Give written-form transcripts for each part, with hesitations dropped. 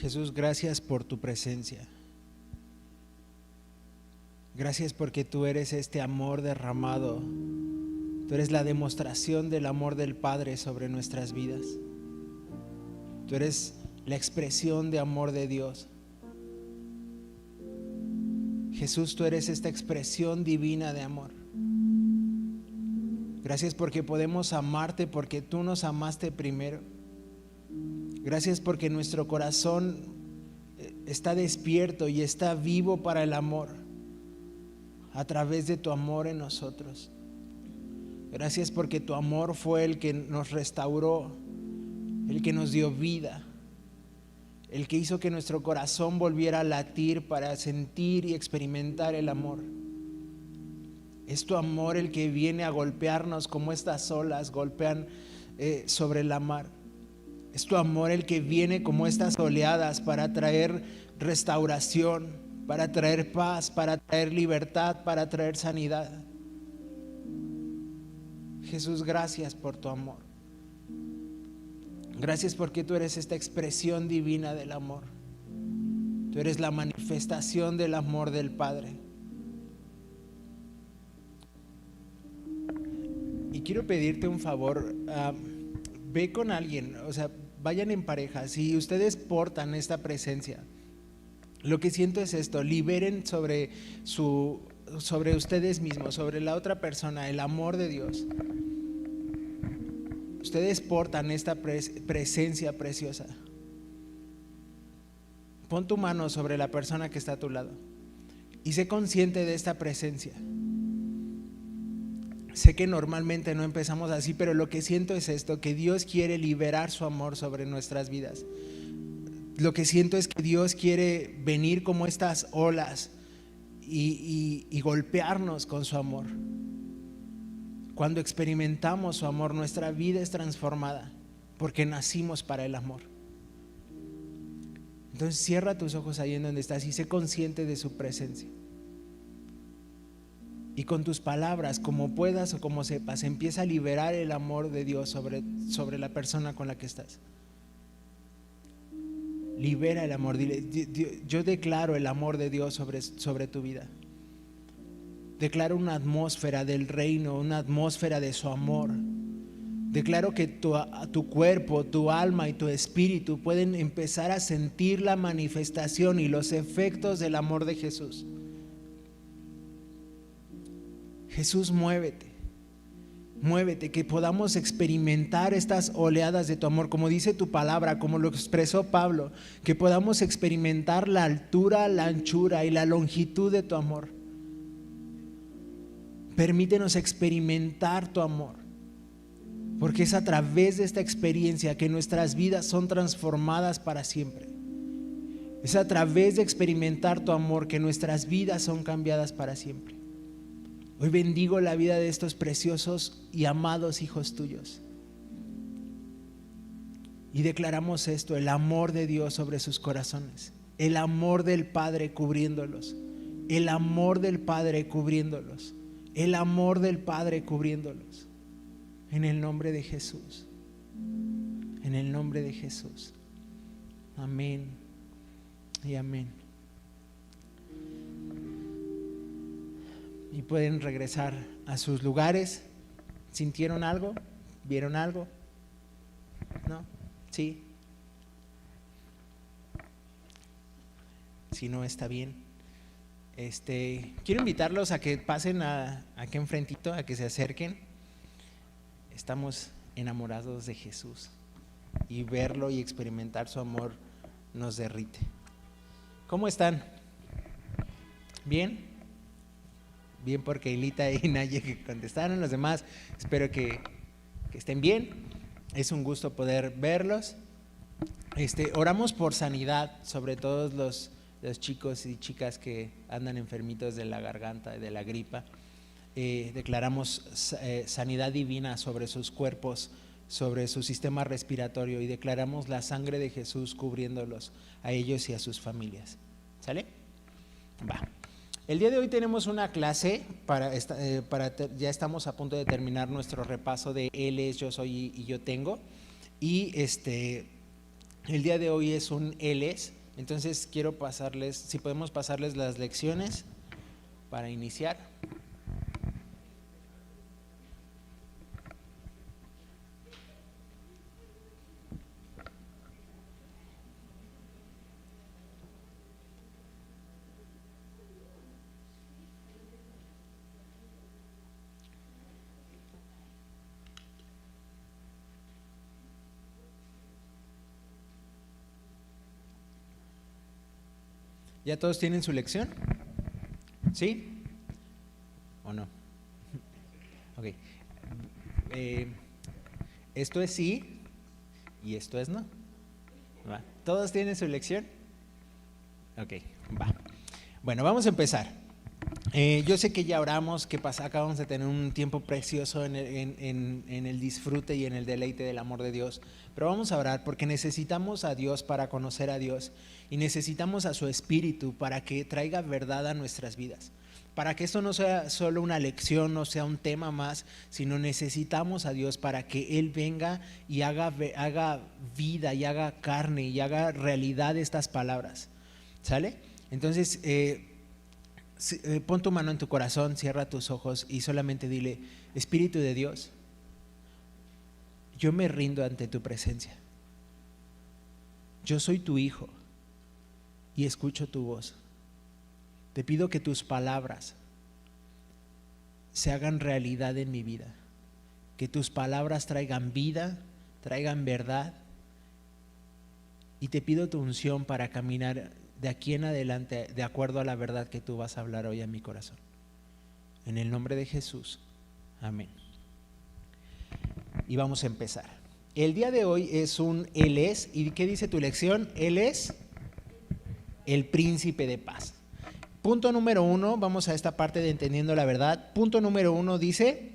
Jesús, gracias por tu presencia. Gracias porque tú eres este amor derramado. Tú eres la demostración del amor del Padre sobre nuestras vidas. Tú eres la expresión de amor de Dios. Jesús, tú eres esta expresión divina de amor. Gracias porque podemos amarte porque tú nos amaste primero. Gracias porque nuestro corazón está despierto y está vivo para el amor a través de tu amor en nosotros. Gracias porque tu amor fue el que nos restauró, el que nos dio vida, el que hizo que nuestro corazón volviera a latir para sentir y experimentar el amor. Es tu amor el que viene a golpearnos como estas olas golpean sobre la mar. Es tu amor el que viene como estas oleadas para traer restauración, para traer paz, para traer libertad, para traer sanidad. Jesús, gracias por tu amor. Gracias porque tú eres esta expresión divina del amor. Tú eres la manifestación del amor del Padre. Y quiero pedirte un favor, ve con alguien, o sea, vayan en pareja. Si ustedes portan esta presencia, lo que siento es esto: liberen sobre ustedes mismos, sobre la otra persona, el amor de Dios. Ustedes portan esta presencia preciosa. Pon tu mano sobre la persona que está a tu lado y sé consciente de esta presencia. Sé que normalmente no empezamos así, pero lo que siento es esto: que Dios quiere liberar su amor sobre nuestras vidas. Lo que siento es que Dios quiere venir como estas olas y golpearnos con su amor. Cuando experimentamos su amor, nuestra vida es transformada porque nacimos para el amor. Entonces cierra tus ojos ahí en donde estás y sé consciente de su presencia. Y con tus palabras, como puedas o como sepas, empieza a liberar el amor de Dios sobre la persona con la que estás. Libera el amor. Dile: yo declaro el amor de Dios sobre tu vida. Declaro una atmósfera del reino, una atmósfera de su amor. Declaro que tu cuerpo, tu alma y tu espíritu pueden empezar a sentir la manifestación y los efectos del amor de Jesús. Jesús, muévete, que podamos experimentar estas oleadas de tu amor, como dice tu palabra, como lo expresó Pablo, que podamos experimentar la altura, la anchura y la longitud de tu amor. Permítenos experimentar tu amor, porque es a través de esta experiencia que nuestras vidas son transformadas para siempre. Es a través de experimentar tu amor que nuestras vidas son cambiadas para siempre. Hoy bendigo la vida de estos preciosos y amados hijos tuyos. Y declaramos esto: el amor de Dios sobre sus corazones, el amor del Padre cubriéndolos, el amor del Padre cubriéndolos, el amor del Padre cubriéndolos. En el nombre de Jesús, en el nombre de Jesús. Amén y amén. Y pueden regresar a sus lugares. ¿Sintieron algo? ¿Vieron algo? ¿No? ¿Sí? Si no, está bien. Quiero invitarlos a que pasen aquí enfrentito, a que se acerquen. Estamos enamorados de Jesús y verlo y experimentar su amor nos derrite. ¿Cómo están? ¿Bien? Bien por Keilita y Naye que contestaron. Los demás espero que estén bien. Es un gusto poder verlos. Oramos por sanidad sobre todos los chicos y chicas que andan enfermitos de la garganta y de la gripa. Declaramos sanidad divina sobre sus cuerpos, sobre su sistema respiratorio, y declaramos la sangre de Jesús cubriéndolos a ellos y a sus familias. ¿Sale? Va. El día de hoy tenemos una clase ya estamos a punto de terminar nuestro repaso de Él es, yo soy y yo tengo. Y El día de hoy es un Él es. Entonces quiero pasarles, si podemos pasarles las lecciones para iniciar. ¿Ya todos tienen su lección? ¿Sí? ¿O no? Ok. Esto es sí y esto es no. ¿Va? ¿Todos tienen su lección? Ok, va. Bueno, vamos a empezar. Yo sé que ya oramos, que acabamos de tener un tiempo precioso en el disfrute y en el deleite del amor de Dios, pero vamos a orar porque necesitamos a Dios para conocer a Dios y necesitamos a su Espíritu para que traiga verdad a nuestras vidas, para que esto no sea solo una lección, no sea un tema más, sino necesitamos a Dios para que Él venga y haga vida y haga carne y haga realidad estas palabras, ¿sale? Entonces, pon tu mano en tu corazón, cierra tus ojos y solamente dile: Espíritu de Dios, yo me rindo ante tu presencia. Yo soy tu hijo y escucho tu voz. Te pido que tus palabras se hagan realidad en mi vida, que tus palabras traigan vida, traigan verdad, y te pido tu unción para caminar de aquí en adelante de acuerdo a la verdad que tú vas a hablar hoy a mi corazón. En el nombre de Jesús, amén. Y vamos a empezar. El día de hoy es un Él es. ¿Y qué dice tu lección? Él es el príncipe de paz. Punto número 1, vamos a esta parte de entendiendo la verdad. Punto número 1 dice: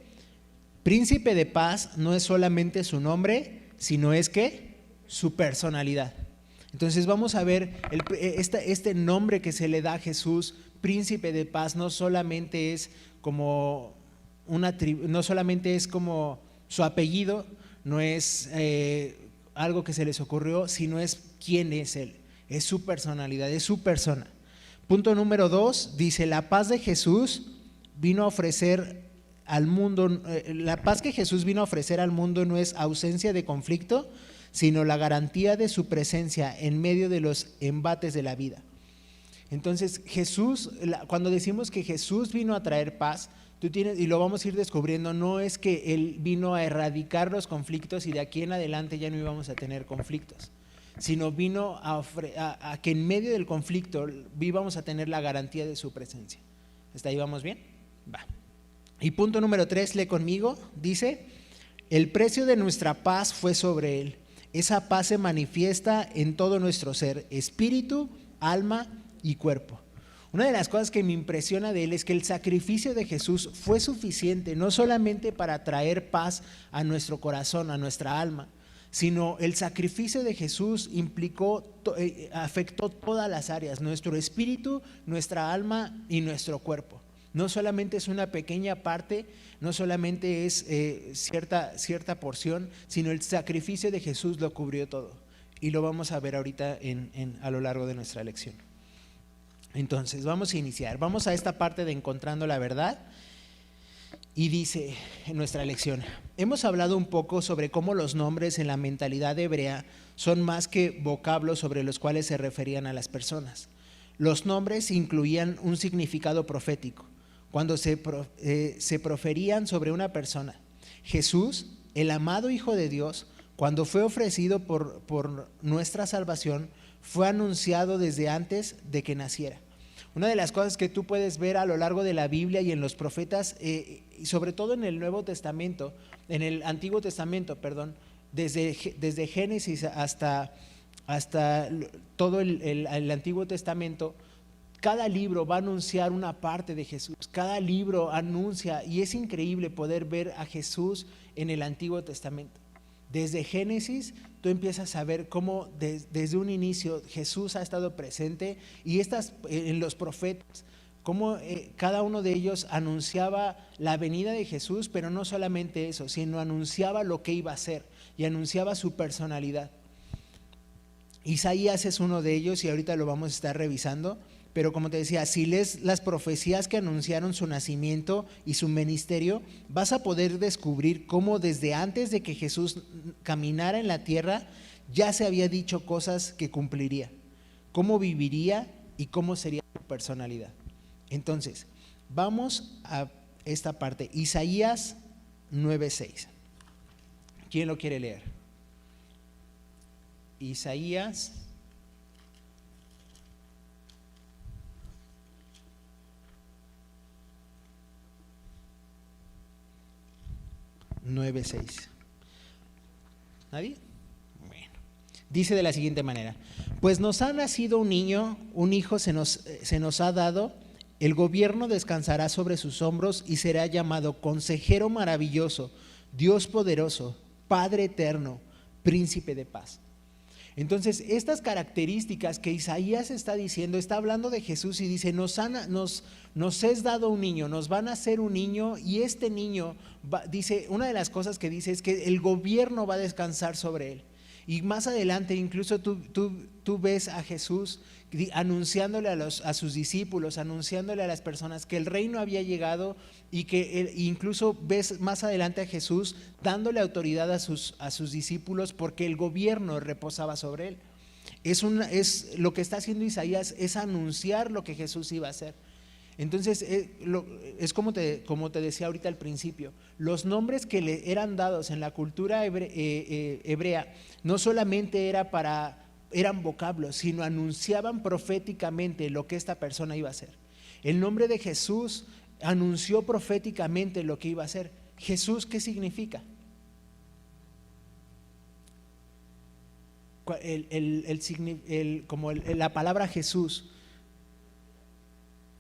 príncipe de paz no es solamente su nombre, sino es que su personalidad. Entonces vamos a ver este nombre que se le da a Jesús, príncipe de paz, no solamente es como no solamente es como su apellido, no es algo que se les ocurrió, sino es quién es Él, es su personalidad, es su persona. Punto número 2 dice: la paz de Jesús vino a ofrecer al mundo, la paz que Jesús vino a ofrecer al mundo no es ausencia de conflicto, sino la garantía de su presencia en medio de los embates de la vida. Entonces Jesús, cuando decimos que Jesús vino a traer paz, tú tienes, y lo vamos a ir descubriendo, no es que Él vino a erradicar los conflictos y de aquí en adelante ya no íbamos a tener conflictos, sino vino a que en medio del conflicto íbamos a tener la garantía de su presencia. ¿Hasta ahí vamos bien? Va. Y punto número 3, lee conmigo, dice: el precio de nuestra paz fue sobre Él. Esa paz se manifiesta en todo nuestro ser, espíritu, alma y cuerpo. Una de las cosas que me impresiona de Él es que el sacrificio de Jesús fue suficiente, no solamente para traer paz a nuestro corazón, a nuestra alma, sino el sacrificio de Jesús afectó todas las áreas, nuestro espíritu, nuestra alma y nuestro cuerpo. No solamente es una pequeña parte, no solamente es cierta porción, sino el sacrificio de Jesús lo cubrió todo. Y lo vamos a ver ahorita a lo largo de nuestra lección. Entonces vamos a iniciar, vamos a esta parte de encontrando la verdad. Y dice en nuestra lección: hemos hablado un poco sobre cómo los nombres en la mentalidad hebrea son más que vocablos sobre los cuales se referían a las personas. Los nombres incluían un significado profético cuando se proferían sobre una persona. Jesús, el amado Hijo de Dios, cuando fue ofrecido por nuestra salvación, fue anunciado desde antes de que naciera. Una de las cosas que tú puedes ver a lo largo de la Biblia y en los profetas, y sobre todo en el Nuevo Testamento, en el Antiguo Testamento, perdón, desde Génesis hasta todo el Antiguo Testamento, cada libro va a anunciar una parte de Jesús, cada libro anuncia, y es increíble poder ver a Jesús en el Antiguo Testamento. Desde Génesis tú empiezas a ver cómo desde un inicio Jesús ha estado presente, y en los profetas, cómo cada uno de ellos anunciaba la venida de Jesús, pero no solamente eso, sino anunciaba lo que iba a ser y anunciaba su personalidad. Isaías es uno de ellos y ahorita lo vamos a estar revisando. Pero como te decía, si lees las profecías que anunciaron su nacimiento y su ministerio, vas a poder descubrir cómo desde antes de que Jesús caminara en la tierra, ya se había dicho cosas que cumpliría, cómo viviría y cómo sería su personalidad. Entonces, vamos a esta parte, Isaías 9:6. ¿Quién lo quiere leer? Isaías 9:6. ¿Nadie? Bueno. Dice de la siguiente manera: pues nos ha nacido un niño, un hijo se nos ha dado, el gobierno descansará sobre sus hombros y será llamado Consejero Maravilloso, Dios Poderoso, Padre Eterno, Príncipe de Paz. Entonces, estas características que Isaías está diciendo, está hablando de Jesús y dice, nos es dado un niño, nos van a hacer un niño, y este niño, dice, una de las cosas que dice es que el gobierno va a descansar sobre él. Y más adelante incluso tú ves a Jesús anunciándole a sus discípulos, anunciándole a las personas que el reino había llegado, y que incluso ves más adelante a Jesús dándole autoridad a sus discípulos porque el gobierno reposaba sobre él. Es lo que está haciendo Isaías, es anunciar lo que Jesús iba a hacer. Entonces es como te decía ahorita al principio, los nombres que le eran dados en la cultura hebrea no solamente eran vocablos, sino anunciaban proféticamente lo que esta persona iba a hacer. El nombre de Jesús anunció proféticamente lo que iba a hacer. Jesús, ¿qué significa? La palabra Jesús,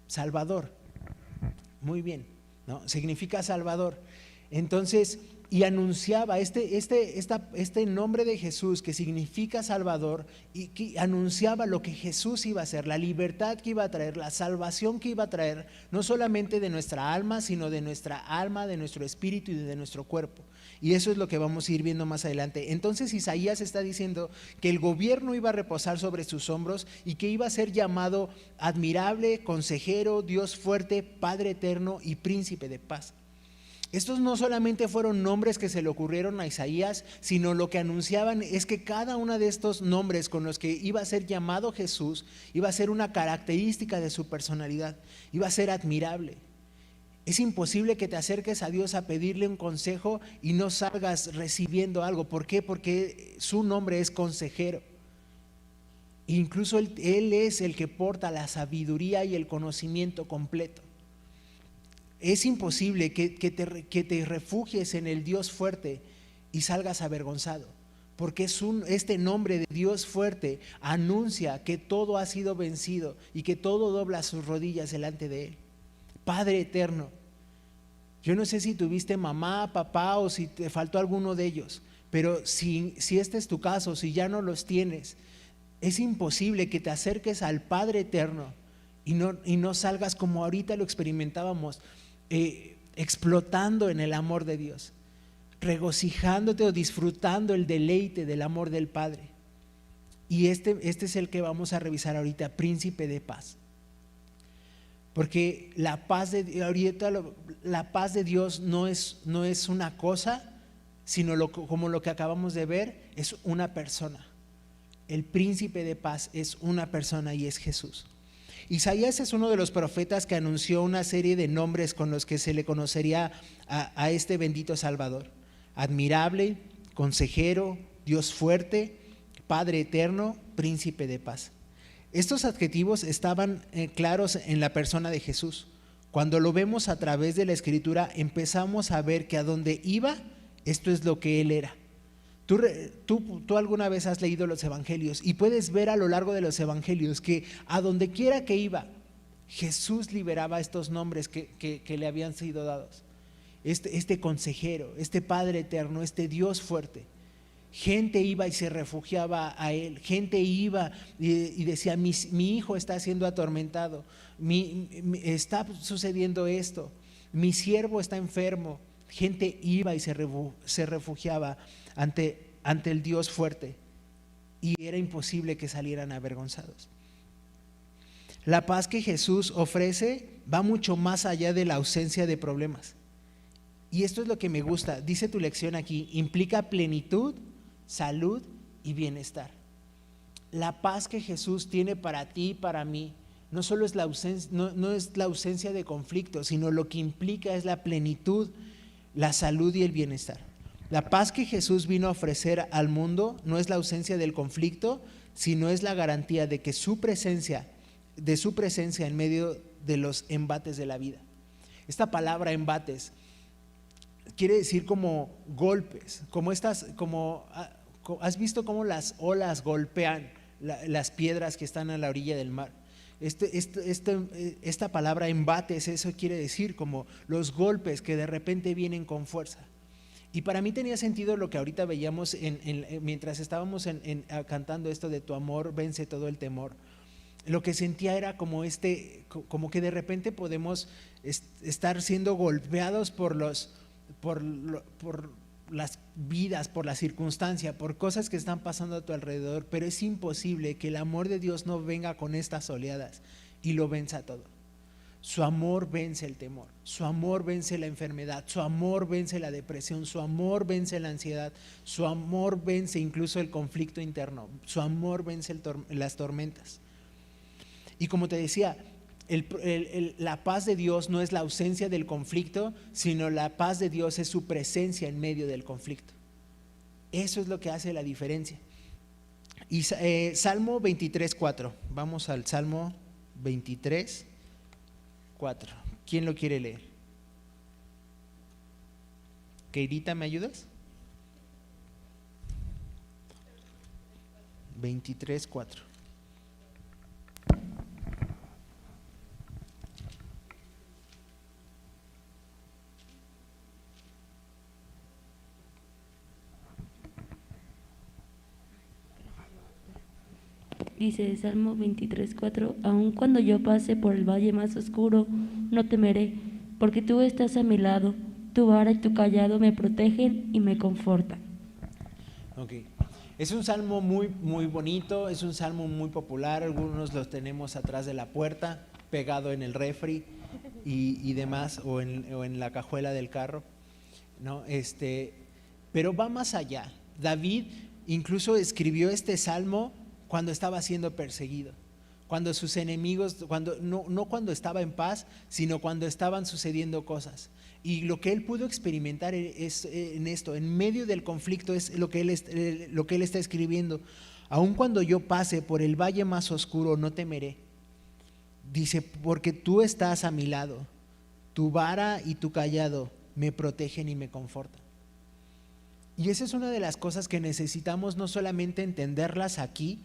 Salvador. Muy bien, ¿no? Significa Salvador. Entonces, y anunciaba este nombre de Jesús, que significa Salvador, y que anunciaba lo que Jesús iba a hacer, la libertad que iba a traer, la salvación que iba a traer, no solamente de nuestra alma, sino de nuestra alma, de nuestro espíritu y de nuestro cuerpo. Y eso es lo que vamos a ir viendo más adelante. Entonces Isaías está diciendo que el gobierno iba a reposar sobre sus hombros y que iba a ser llamado admirable, consejero, Dios fuerte, Padre eterno y príncipe de paz. Estos no solamente fueron nombres que se le ocurrieron a Isaías, sino lo que anunciaban es que cada uno de estos nombres con los que iba a ser llamado Jesús iba a ser una característica de su personalidad, iba a ser admirable. Es imposible que te acerques a Dios a pedirle un consejo y no salgas recibiendo algo. ¿Por qué? Porque su nombre es consejero. Incluso Él es el que porta la sabiduría y el conocimiento completo. Es imposible que te refugies en el Dios fuerte y salgas avergonzado, porque este nombre de Dios fuerte anuncia que todo ha sido vencido y que todo dobla sus rodillas delante de Él. Padre eterno. Yo no sé si tuviste mamá, papá o si te faltó alguno de ellos, pero si este es tu caso, si ya no los tienes, es imposible que te acerques al Padre eterno y no salgas como ahorita lo experimentábamos, explotando en el amor de Dios, regocijándote o disfrutando el deleite del amor del Padre. Y este es el que vamos a revisar ahorita, príncipe de paz. Porque la paz de Dios no es una cosa, sino como lo que acabamos de ver, es una persona. El príncipe de paz es una persona y es Jesús. Isaías es uno de los profetas que anunció una serie de nombres con los que se le conocería a este bendito Salvador: admirable, consejero, Dios fuerte, Padre eterno, príncipe de paz. Estos adjetivos estaban claros en la persona de Jesús. Cuando lo vemos a través de la Escritura, empezamos a ver que a donde iba, esto es lo que Él era. Tú alguna vez has leído los evangelios y puedes ver a lo largo de los evangelios que a donde quiera que iba, Jesús liberaba estos nombres que le habían sido dados. Este consejero, este Padre eterno, este Dios fuerte. Gente iba y se refugiaba a Él. Gente iba y decía, mi hijo está siendo atormentado, está sucediendo esto, mi siervo está enfermo. Gente iba y se refugiaba ante el Dios fuerte. y era imposible que salieran avergonzados. La paz que Jesús ofrece va mucho más allá de la ausencia de problemas. Y esto es lo que me gusta, dice tu lección aquí, implica plenitud, salud y bienestar. La paz que Jesús tiene para ti y para mí no solo es la ausencia, no es la ausencia de conflicto, sino lo que implica es la plenitud, la salud y el bienestar. La paz que Jesús vino a ofrecer al mundo no es la ausencia del conflicto, sino es la garantía de que su presencia en medio de los embates de la vida. Esta palabra embates quiere decir como golpes, ¿has visto cómo las olas golpean las piedras que están a la orilla del mar? Esta palabra embates, eso quiere decir como los golpes que de repente vienen con fuerza. Y para mí tenía sentido lo que ahorita veíamos mientras estábamos cantando esto de tu amor vence todo el temor. Lo que sentía era como que de repente podemos estar siendo golpeados por las vidas, por la circunstancia, por cosas que están pasando a tu alrededor, pero es imposible que el amor de Dios no venga con estas oleadas y lo venza todo. Su amor vence el temor, su amor vence la enfermedad, su amor vence la depresión, su amor vence la ansiedad, su amor vence incluso el conflicto interno, su amor vence las tormentas. Y como te decía, la paz de Dios no es la ausencia del conflicto, sino la paz de Dios es su presencia en medio del conflicto. Eso es lo que hace la diferencia. Y Salmo 23:4, vamos al Salmo 23:4. ¿Quién lo quiere leer? Keirita, ¿me ayudas? 23:4. Dice Salmo 23:4, aun cuando yo pase por el valle más oscuro, no temeré, porque tú estás a mi lado, tu vara y tu callado me protegen y me confortan. Ok, es un salmo muy, muy bonito, es un salmo muy popular, algunos los tenemos atrás de la puerta, pegado en el refri y demás, o en la cajuela del carro, ¿no? Pero va más allá. David incluso escribió este salmo cuando estaba siendo perseguido, cuando sus enemigos, no cuando estaba en paz, sino cuando estaban sucediendo cosas. Y lo que él pudo experimentar es en esto, en medio del conflicto, es lo que él está escribiendo. Aun cuando yo pase por el valle más oscuro, no temeré. Dice, porque tú estás a mi lado, tu vara y tu callado me protegen y me confortan. Y esa es una de las cosas que necesitamos no solamente entenderlas aquí,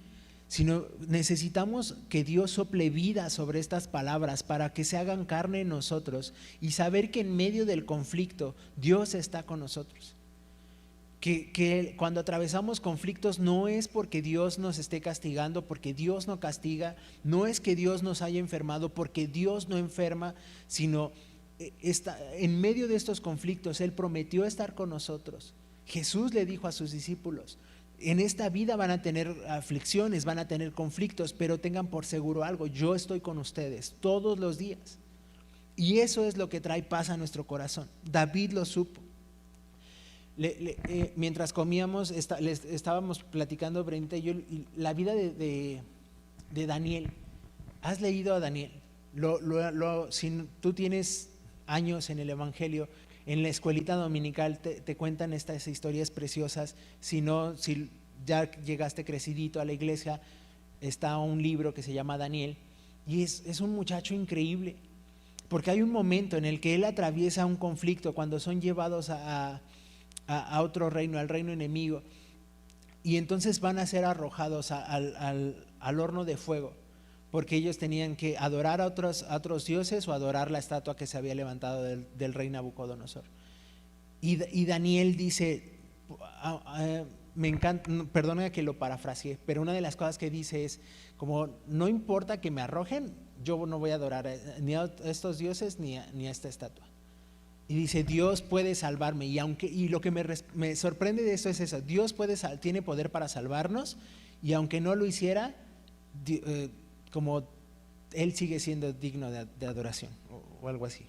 sino necesitamos que Dios sople vida sobre estas palabras para que se hagan carne en nosotros y saber que en medio del conflicto Dios está con nosotros. Que cuando atravesamos conflictos no es porque Dios nos esté castigando, porque Dios no castiga, no es que Dios nos haya enfermado, porque Dios no enferma, sino en medio de estos conflictos Él prometió estar con nosotros. Jesús le dijo a sus discípulos, en esta vida van a tener aflicciones, van a tener conflictos, pero tengan por seguro algo, yo estoy con ustedes todos los días. Y eso es lo que trae paz a nuestro corazón. David lo supo. Mientras comíamos, estábamos platicando Brenda y yo, la vida de Daniel. ¿Has leído a Daniel? Si tú tienes años en el Evangelio, en la escuelita dominical te cuentan estas historias preciosas. Si ya llegaste crecidito a la iglesia, está un libro que se llama Daniel, y es un muchacho increíble, porque hay un momento en el que él atraviesa un conflicto cuando son llevados a otro reino, al reino enemigo, y entonces van a ser arrojados al horno de fuego, porque ellos tenían que adorar a otros dioses o adorar la estatua que se había levantado del rey Nabucodonosor. Y Daniel dice, me encanta, perdona que lo parafraseé, pero una de las cosas que dice es como, no importa que me arrojen, yo no voy a adorar ni a estos dioses ni a esta estatua. Y dice, Dios puede salvarme, y lo que me sorprende de eso es eso, Dios tiene poder para salvarnos, y aunque no lo hiciera, como él sigue siendo digno de adoración o algo así.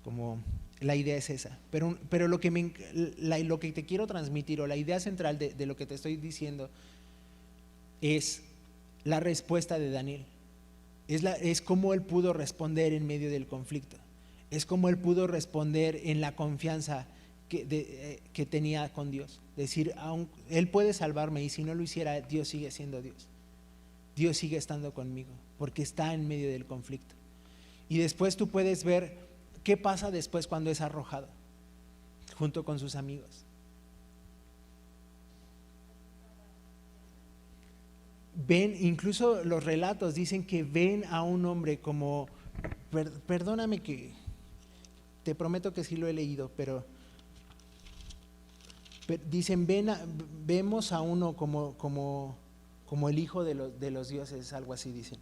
Como la idea es esa. Pero lo que te quiero transmitir, o la idea central de lo que te estoy diciendo, es la respuesta de Daniel. Es cómo él pudo responder en medio del conflicto. Es cómo él pudo responder en la confianza que tenía con Dios. Decir, él puede salvarme, y si no lo hiciera, Dios sigue siendo Dios. Dios sigue estando conmigo, porque está en medio del conflicto. Y después tú puedes ver qué pasa después cuando es arrojado junto con sus amigos. Ven, incluso los relatos dicen que ven a un hombre como, perdóname que te prometo que sí lo he leído, pero dicen, vemos a uno como el hijo de los dioses, algo así dicen.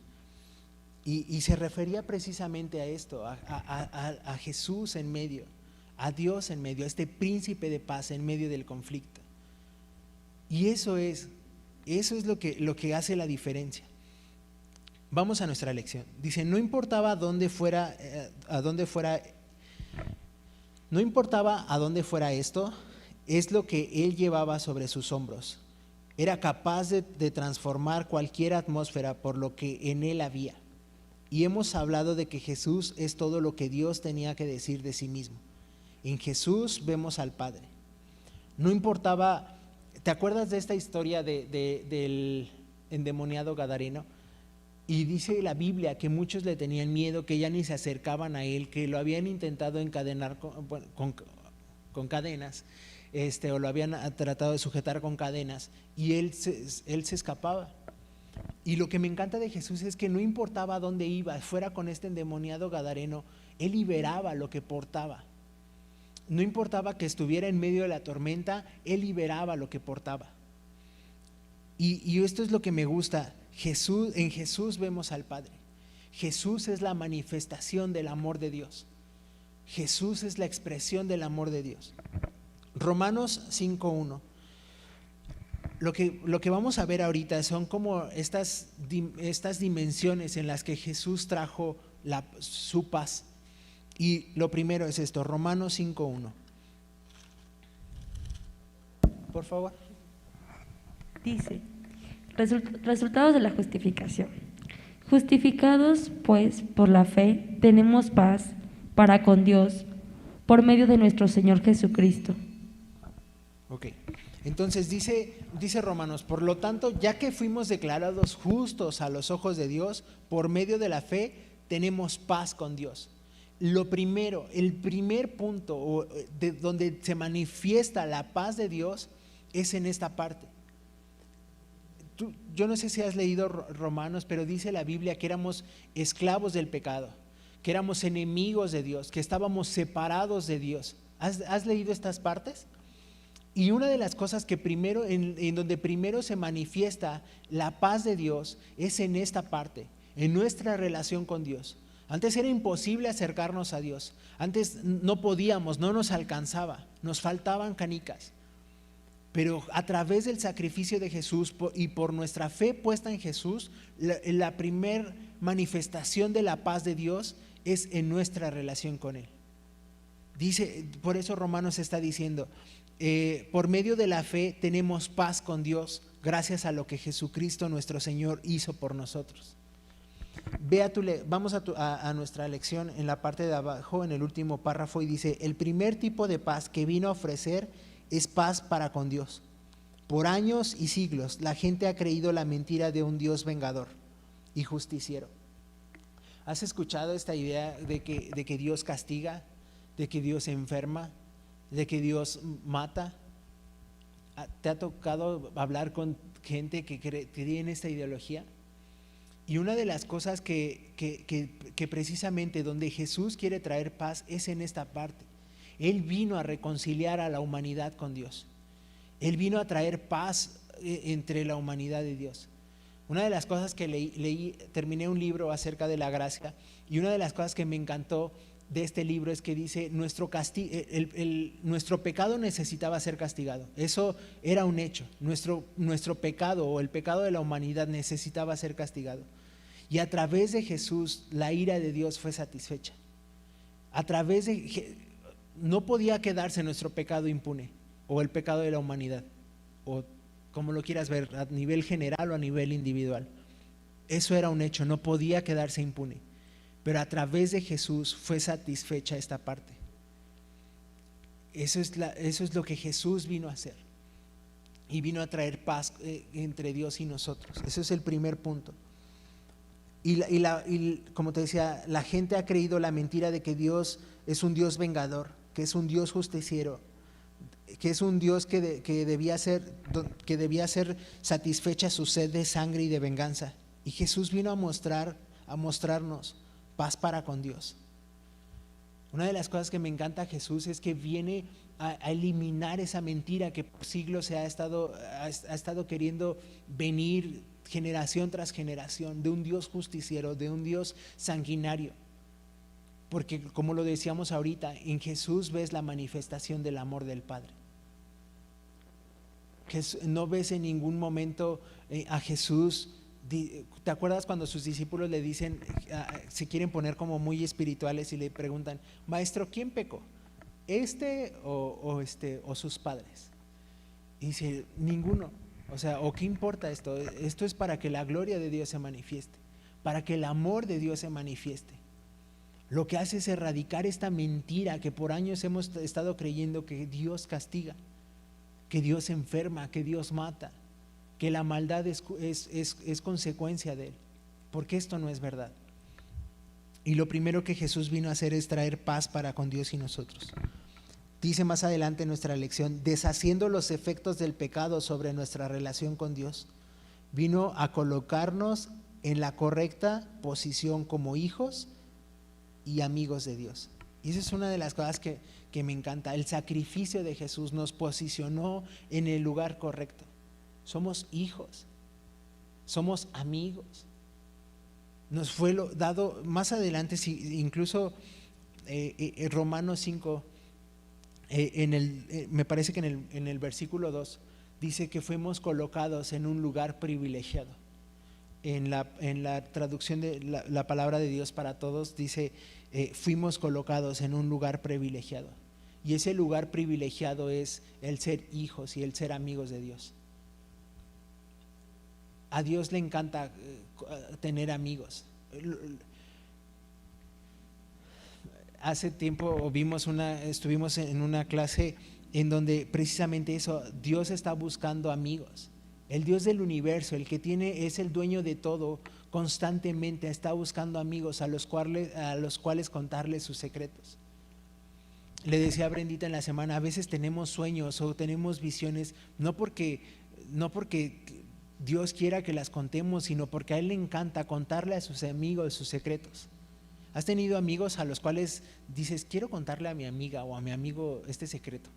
Y se refería precisamente a esto, a Jesús en medio, a Dios en medio, a este príncipe de paz en medio del conflicto. Y eso es lo que hace la diferencia. Vamos a nuestra lección. Dice, no importaba a dónde fuera esto, es lo que él llevaba sobre sus hombros. Era capaz de transformar cualquier atmósfera por lo que en él había. Y hemos hablado de que Jesús es todo lo que Dios tenía que decir de sí mismo. En Jesús vemos al Padre. No importaba, ¿te acuerdas de esta historia del endemoniado gadareno? Y dice la Biblia que muchos le tenían miedo, que ya ni se acercaban a él, que lo habían intentado encadenar con cadenas, o lo habían tratado de sujetar con cadenas, y él se escapaba. Y lo que me encanta de Jesús es que no importaba a dónde iba, fuera con este endemoniado gadareno, él liberaba lo que portaba. No importaba que estuviera en medio de la tormenta, él liberaba lo que portaba. Y esto es lo que me gusta. En Jesús vemos al Padre. Jesús es la manifestación del amor de Dios. Jesús es la expresión del amor de Dios. Romanos 5:1. Lo que vamos a ver ahorita son como estas dimensiones en las que Jesús trajo su paz. Y lo primero es esto, Romanos 5:1. Por favor. Dice, resultados de la justificación. Justificados pues por la fe, tenemos paz para con Dios por medio de nuestro Señor Jesucristo. Ok. Entonces dice Romanos, por lo tanto, ya que fuimos declarados justos a los ojos de Dios, por medio de la fe, tenemos paz con Dios. Lo primero, el primer punto de donde se manifiesta la paz de Dios es en esta parte. Yo no sé si has leído Romanos, pero dice la Biblia que éramos esclavos del pecado, que éramos enemigos de Dios, que estábamos separados de Dios. ¿Has leído estas partes? Y una de las cosas que primero, en donde primero se manifiesta la paz de Dios, es en esta parte, en nuestra relación con Dios. Antes era imposible acercarnos a Dios. Antes no podíamos, no nos alcanzaba, nos faltaban canicas. Pero a través del sacrificio de Jesús y por nuestra fe puesta en Jesús, la primer manifestación de la paz de Dios es en nuestra relación con Él. Dice, por eso Romanos está diciendo, por medio de la fe tenemos paz con Dios, gracias a lo que Jesucristo nuestro Señor hizo por nosotros. Vamos a nuestra lección en la parte de abajo, en el último párrafo, y dice, el primer tipo de paz que vino a ofrecer es paz para con Dios. Por años y siglos la gente ha creído la mentira de un Dios vengador y justiciero. ¿Has escuchado esta idea de que Dios castiga, de que Dios enferma, de que Dios mata? ¿Te ha tocado hablar con gente que cree en esta ideología? Y una de las cosas que precisamente donde Jesús quiere traer paz es en esta parte. Él vino a reconciliar a la humanidad con Dios. Él vino a traer paz entre la humanidad y Dios. Una de las cosas que leí, terminé un libro acerca de la gracia, y una de las cosas que me encantó de este libro es que dice nuestro pecado necesitaba ser castigado. Eso era un hecho. Nuestro pecado o el pecado de la humanidad necesitaba ser castigado. Y a través de Jesús la ira de Dios fue satisfecha. No podía quedarse nuestro pecado impune o el pecado de la humanidad, o como lo quieras ver, a nivel general o a nivel individual. Eso era un hecho, no podía quedarse impune. Pero a través de Jesús fue satisfecha esta parte. Eso es lo que Jesús vino a hacer. Y vino a traer paz entre Dios y nosotros. Ese es el primer punto. Y como te decía, la gente ha creído la mentira de que Dios es un Dios vengador, que es un Dios justiciero, que es un Dios que debía ser satisfecha su sed de sangre y de venganza. Y Jesús vino a mostrarnos paz para con Dios. Una de las cosas que me encanta a Jesús es que viene a eliminar esa mentira que por siglos ha estado queriendo venir generación tras generación, de un Dios justiciero, de un Dios sanguinario. Porque como lo decíamos ahorita, en Jesús ves la manifestación del amor del Padre. No ves en ningún momento a Jesús. ¿Te acuerdas cuando sus discípulos le dicen, se quieren poner como muy espirituales y le preguntan, maestro, ¿quién pecó? ¿O sus padres? Y dice, ninguno. O sea, ¿o qué importa esto? Esto es para que la gloria de Dios se manifieste, para que el amor de Dios se manifieste. Lo que hace es erradicar esta mentira que por años hemos estado creyendo, que Dios castiga, que Dios enferma, que Dios mata, que la maldad es consecuencia de Él, porque esto no es verdad. Y lo primero que Jesús vino a hacer es traer paz para con Dios y nosotros. Dice más adelante en nuestra lección, deshaciendo los efectos del pecado sobre nuestra relación con Dios, vino a colocarnos en la correcta posición como hijos y amigos de Dios. Y esa es una de las cosas que me encanta. El sacrificio de Jesús nos posicionó en el lugar correcto. Somos hijos, somos amigos. Nos fue dado más adelante, incluso Romanos 5, me parece que en el versículo 2 dice que fuimos colocados en un lugar privilegiado. En la traducción de la palabra de Dios para todos dice, fuimos colocados en un lugar privilegiado. Y ese lugar privilegiado es el ser hijos y el ser amigos de Dios. A Dios le encanta tener amigos. Hace tiempo estuvimos en una clase en donde precisamente eso, Dios está buscando amigos. El Dios del universo, el que es el dueño de todo, constantemente está buscando amigos a los cuales contarles sus secretos. Le decía a Brendita en la semana, a veces tenemos sueños o tenemos visiones, no porque Dios quiera que las contemos, sino porque a Él le encanta contarle a sus amigos sus secretos. ¿Has tenido amigos a los cuales dices, quiero contarle a mi amiga o a mi amigo este secreto?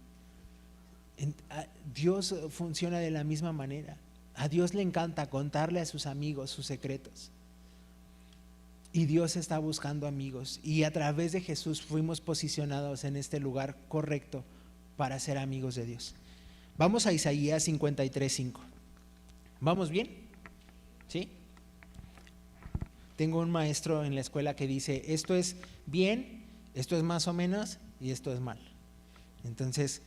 Dios funciona de la misma manera. A Dios le encanta contarle a sus amigos sus secretos. Y Dios está buscando amigos. Y a través de Jesús fuimos posicionados en este lugar correcto para ser amigos de Dios. Vamos a Isaías 53:5. ¿Vamos bien? ¿Sí? Tengo un maestro en la escuela que dice, esto es bien, esto es más o menos y esto es mal. Entonces,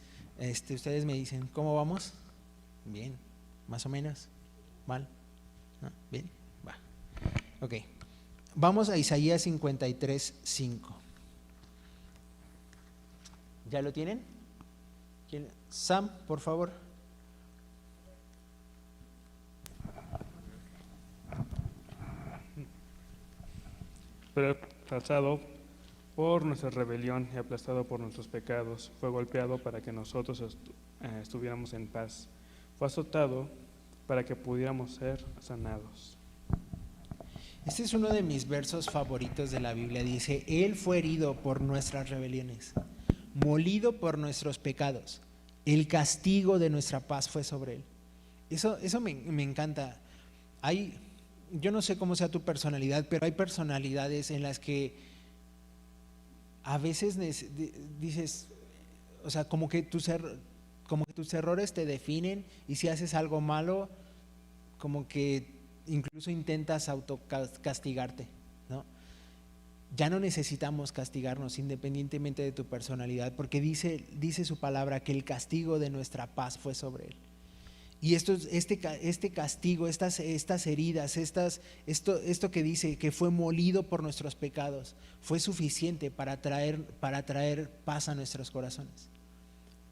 ustedes me dicen, ¿cómo vamos? Bien, más o menos, mal, ¿no? Bien, va. Ok, vamos a Isaías 53:5. ¿Ya lo tienen? Sam, por favor. Pero trazado por nuestra rebelión y aplastado por nuestros pecados, fue golpeado para que nosotros estuviéramos en paz. Fue azotado para que pudiéramos ser sanados. Este es uno de mis versos favoritos de la Biblia. Dice, Él fue herido por nuestras rebeliones, molido por nuestros pecados. El castigo de nuestra paz fue sobre Él. Eso me encanta. Yo no sé cómo sea tu personalidad, pero hay personalidades en las que a veces dices, o sea, como que tus errores te definen, y si haces algo malo, como que incluso intentas autocastigarte, ¿no? Ya no necesitamos castigarnos independientemente de tu personalidad, porque dice su palabra que el castigo de nuestra paz fue sobre él. Y este castigo, estas heridas, esto que dice que fue molido por nuestros pecados, fue suficiente para traer paz a nuestros corazones.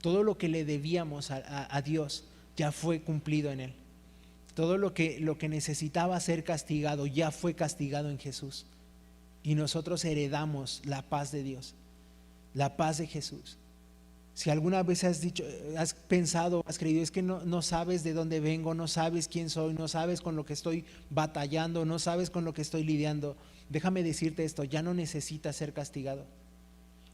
Todo lo que le debíamos a Dios ya fue cumplido en él. Todo lo que necesitaba ser castigado ya fue castigado en Jesús. Y nosotros heredamos la paz de Dios, la paz de Jesús. Si alguna vez has pensado, has creído, es que no sabes de dónde vengo, no sabes quién soy, no sabes con lo que estoy batallando, no sabes con lo que estoy lidiando, déjame decirte esto: ya no necesitas ser castigado.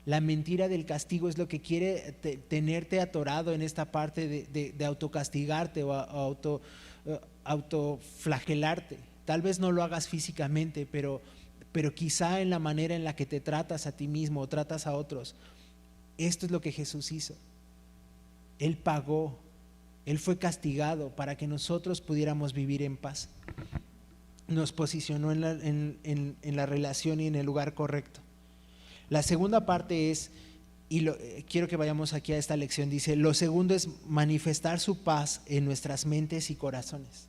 La mentira del castigo es lo que quiere tenerte atorado en esta parte de autocastigarte o autoflagelarte. Tal vez no lo hagas físicamente, pero quizá en la manera en la que te tratas a ti mismo o tratas a otros. Esto es lo que Jesús hizo. Él pagó, Él fue castigado para que nosotros pudiéramos vivir en paz. Nos posicionó en la relación y en el lugar correcto. La segunda parte es, quiero que vayamos aquí a esta lección, dice: lo segundo es manifestar su paz en nuestras mentes y corazones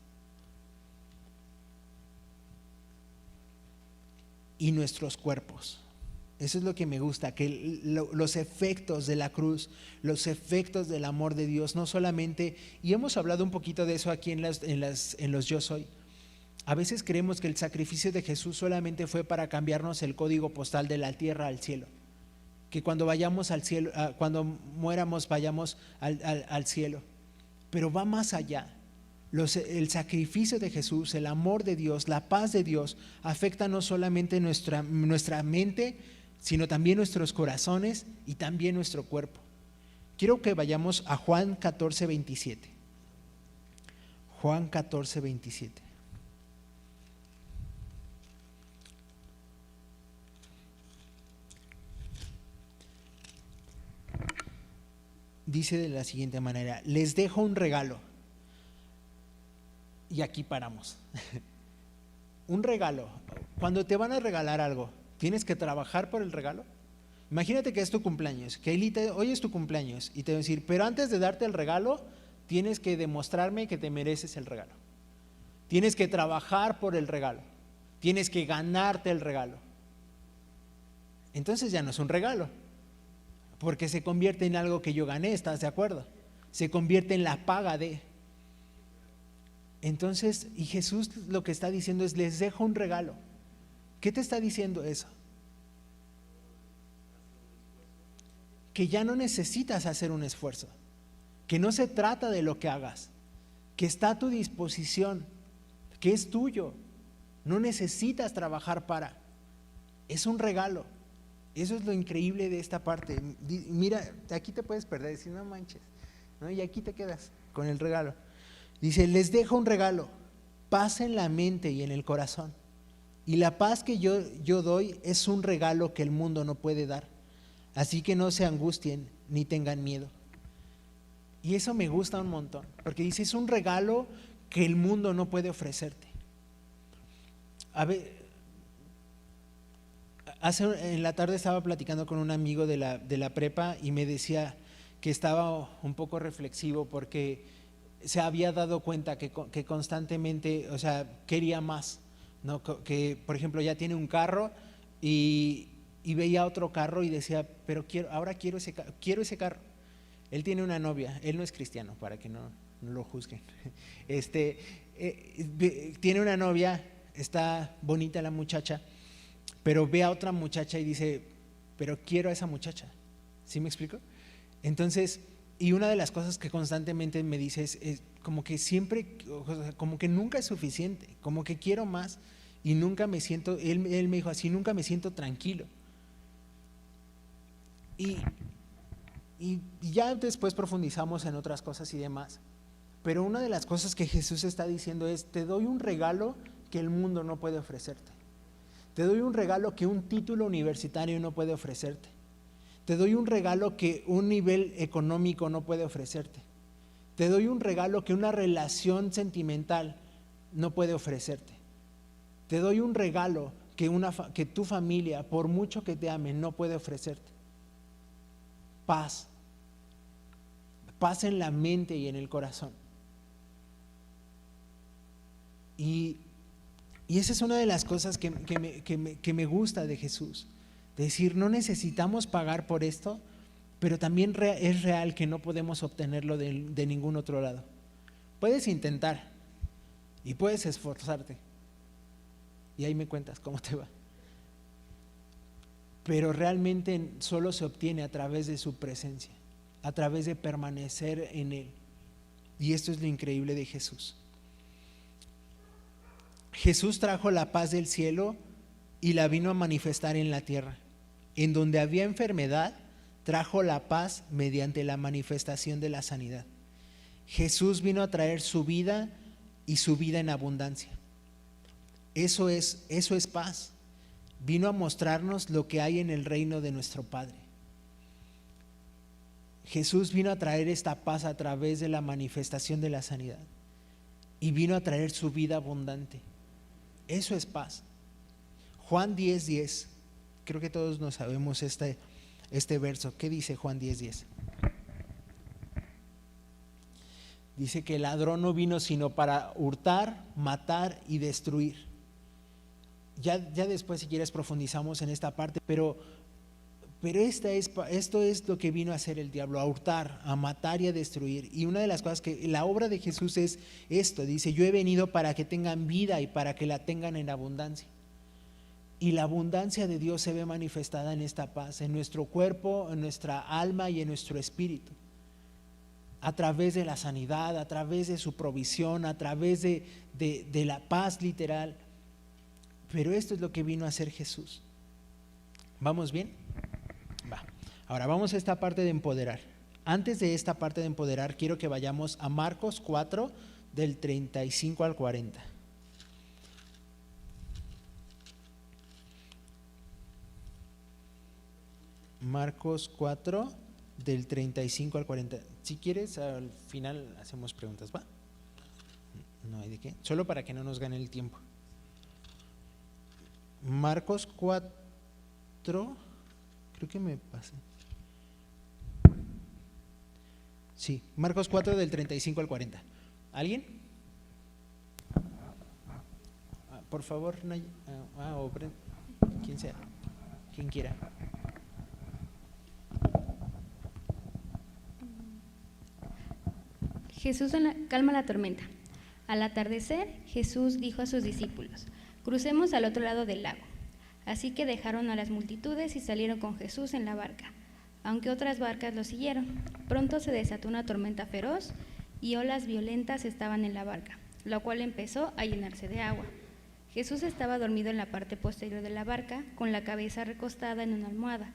y nuestros cuerpos. Eso es lo que me gusta, que los efectos de la cruz, los efectos del amor de Dios, no solamente, y hemos hablado un poquito de eso aquí en los Yo Soy. A veces creemos que el sacrificio de Jesús solamente fue para cambiarnos el código postal de la tierra al cielo, que cuando vayamos al cielo, cuando muéramos vayamos al cielo, pero va más allá. El sacrificio de Jesús, el amor de Dios, la paz de Dios afecta no solamente nuestra mente, sino también nuestros corazones y también nuestro cuerpo. Quiero que vayamos a Juan 14:27. Juan 14:27. Dice de la siguiente manera: les dejo un regalo. Y aquí paramos. Un regalo. Cuando te van a regalar algo, ¿tienes que trabajar por el regalo? Imagínate que es tu cumpleaños, que hoy es tu cumpleaños, y te voy a decir: pero antes de darte el regalo, tienes que demostrarme que te mereces el regalo. Tienes que trabajar por el regalo. Tienes que ganarte el regalo. Entonces ya no es un regalo, porque se convierte en algo que yo gané, ¿estás de acuerdo? Se convierte en la paga de. Entonces, y Jesús lo que está diciendo es: les dejo un regalo. ¿Qué te está diciendo eso? Que ya no necesitas hacer un esfuerzo, que no se trata de lo que hagas, que está a tu disposición, que es tuyo, no necesitas trabajar para. Es un regalo. Eso es lo increíble de esta parte. Mira, aquí te puedes perder, decir: no manches, ¿no? Y aquí te quedas con el regalo. Dice: les dejo un regalo, paz en la mente y en el corazón. Y la paz que yo doy es un regalo que el mundo no puede dar. Así que no se angustien ni tengan miedo. Y eso me gusta un montón, porque dice: es un regalo que el mundo no puede ofrecerte. A ver, en la tarde estaba platicando con un amigo de la prepa y me decía que estaba un poco reflexivo porque se había dado cuenta que constantemente, o sea, quería más, ¿no? Que por ejemplo ya tiene un carro y veía otro carro y decía: pero ahora quiero ese carro. Él tiene una novia, él no es cristiano, para que no lo juzguen. Tiene una novia, está bonita la muchacha, pero ve a otra muchacha y dice: pero quiero a esa muchacha. ¿Sí me explico? Entonces, y una de las cosas que constantemente me dice es como que siempre, como que nunca es suficiente, como que quiero más y nunca me siento, él me dijo así: nunca me siento tranquilo. Y ya después profundizamos en otras cosas y demás, pero una de las cosas que Jesús está diciendo es: te doy un regalo que el mundo no puede ofrecerte. Te doy un regalo que un título universitario no puede ofrecerte. Te doy un regalo que un nivel económico no puede ofrecerte. Te doy un regalo que una relación sentimental no puede ofrecerte. Te doy un regalo que tu familia, por mucho que te ame, no puede ofrecerte. Paz. Paz en la mente y en el corazón. Y esa es una de las cosas que me gusta de Jesús. De decir, no necesitamos pagar por esto, pero también es real que no podemos obtenerlo de ningún otro lado. Puedes intentar y puedes esforzarte. Y ahí me cuentas cómo te va. Pero realmente solo se obtiene a través de su presencia, a través de permanecer en Él. Y esto es lo increíble de Jesús. Jesús trajo la paz del cielo y la vino a manifestar en la tierra. En donde había enfermedad, trajo la paz mediante la manifestación de la sanidad. Jesús vino a traer su vida y su vida en abundancia. Eso es paz. Vino a mostrarnos lo que hay en el reino de nuestro Padre. Jesús vino a traer esta paz a través de la manifestación de la sanidad y vino a traer su vida abundante. Eso es paz. Juan 10:10. Creo que todos nos sabemos este verso. ¿Qué dice Juan 10:10? Dice que el ladrón no vino sino para hurtar, matar y destruir. Ya después, si quieres, profundizamos en esta parte, pero esto es lo que vino a hacer el diablo, a hurtar, a matar y a destruir. Y una de las cosas que la obra de Jesús es esto, dice: yo he venido para que tengan vida y para que la tengan en abundancia. Y la abundancia de Dios se ve manifestada en esta paz, en nuestro cuerpo, en nuestra alma y en nuestro espíritu, a través de la sanidad, a través de su provisión, a través de la paz literal. Pero esto es lo que vino a hacer Jesús. ¿Vamos bien? Va. Ahora vamos a esta parte de empoderar. Antes de esta parte de empoderar, quiero que vayamos a Marcos 4, del 35 al 40. Marcos 4, del 35 al 40. Si quieres, al final hacemos preguntas, ¿va? No hay de qué. Solo para que no nos gane el tiempo. Marcos 4, creo que me pasé. Sí, Marcos 4, del 35 al 40. ¿Alguien? Por favor, o quien sea, quien quiera. Jesús calma la tormenta. Al atardecer, Jesús dijo a sus discípulos: crucemos al otro lado del lago. Así que dejaron a las multitudes y salieron con Jesús en la barca, aunque otras barcas lo siguieron. Pronto se desató una tormenta feroz y olas violentas estaban en la barca, la cual empezó a llenarse de agua. Jesús estaba dormido en la parte posterior de la barca, con la cabeza recostada en una almohada.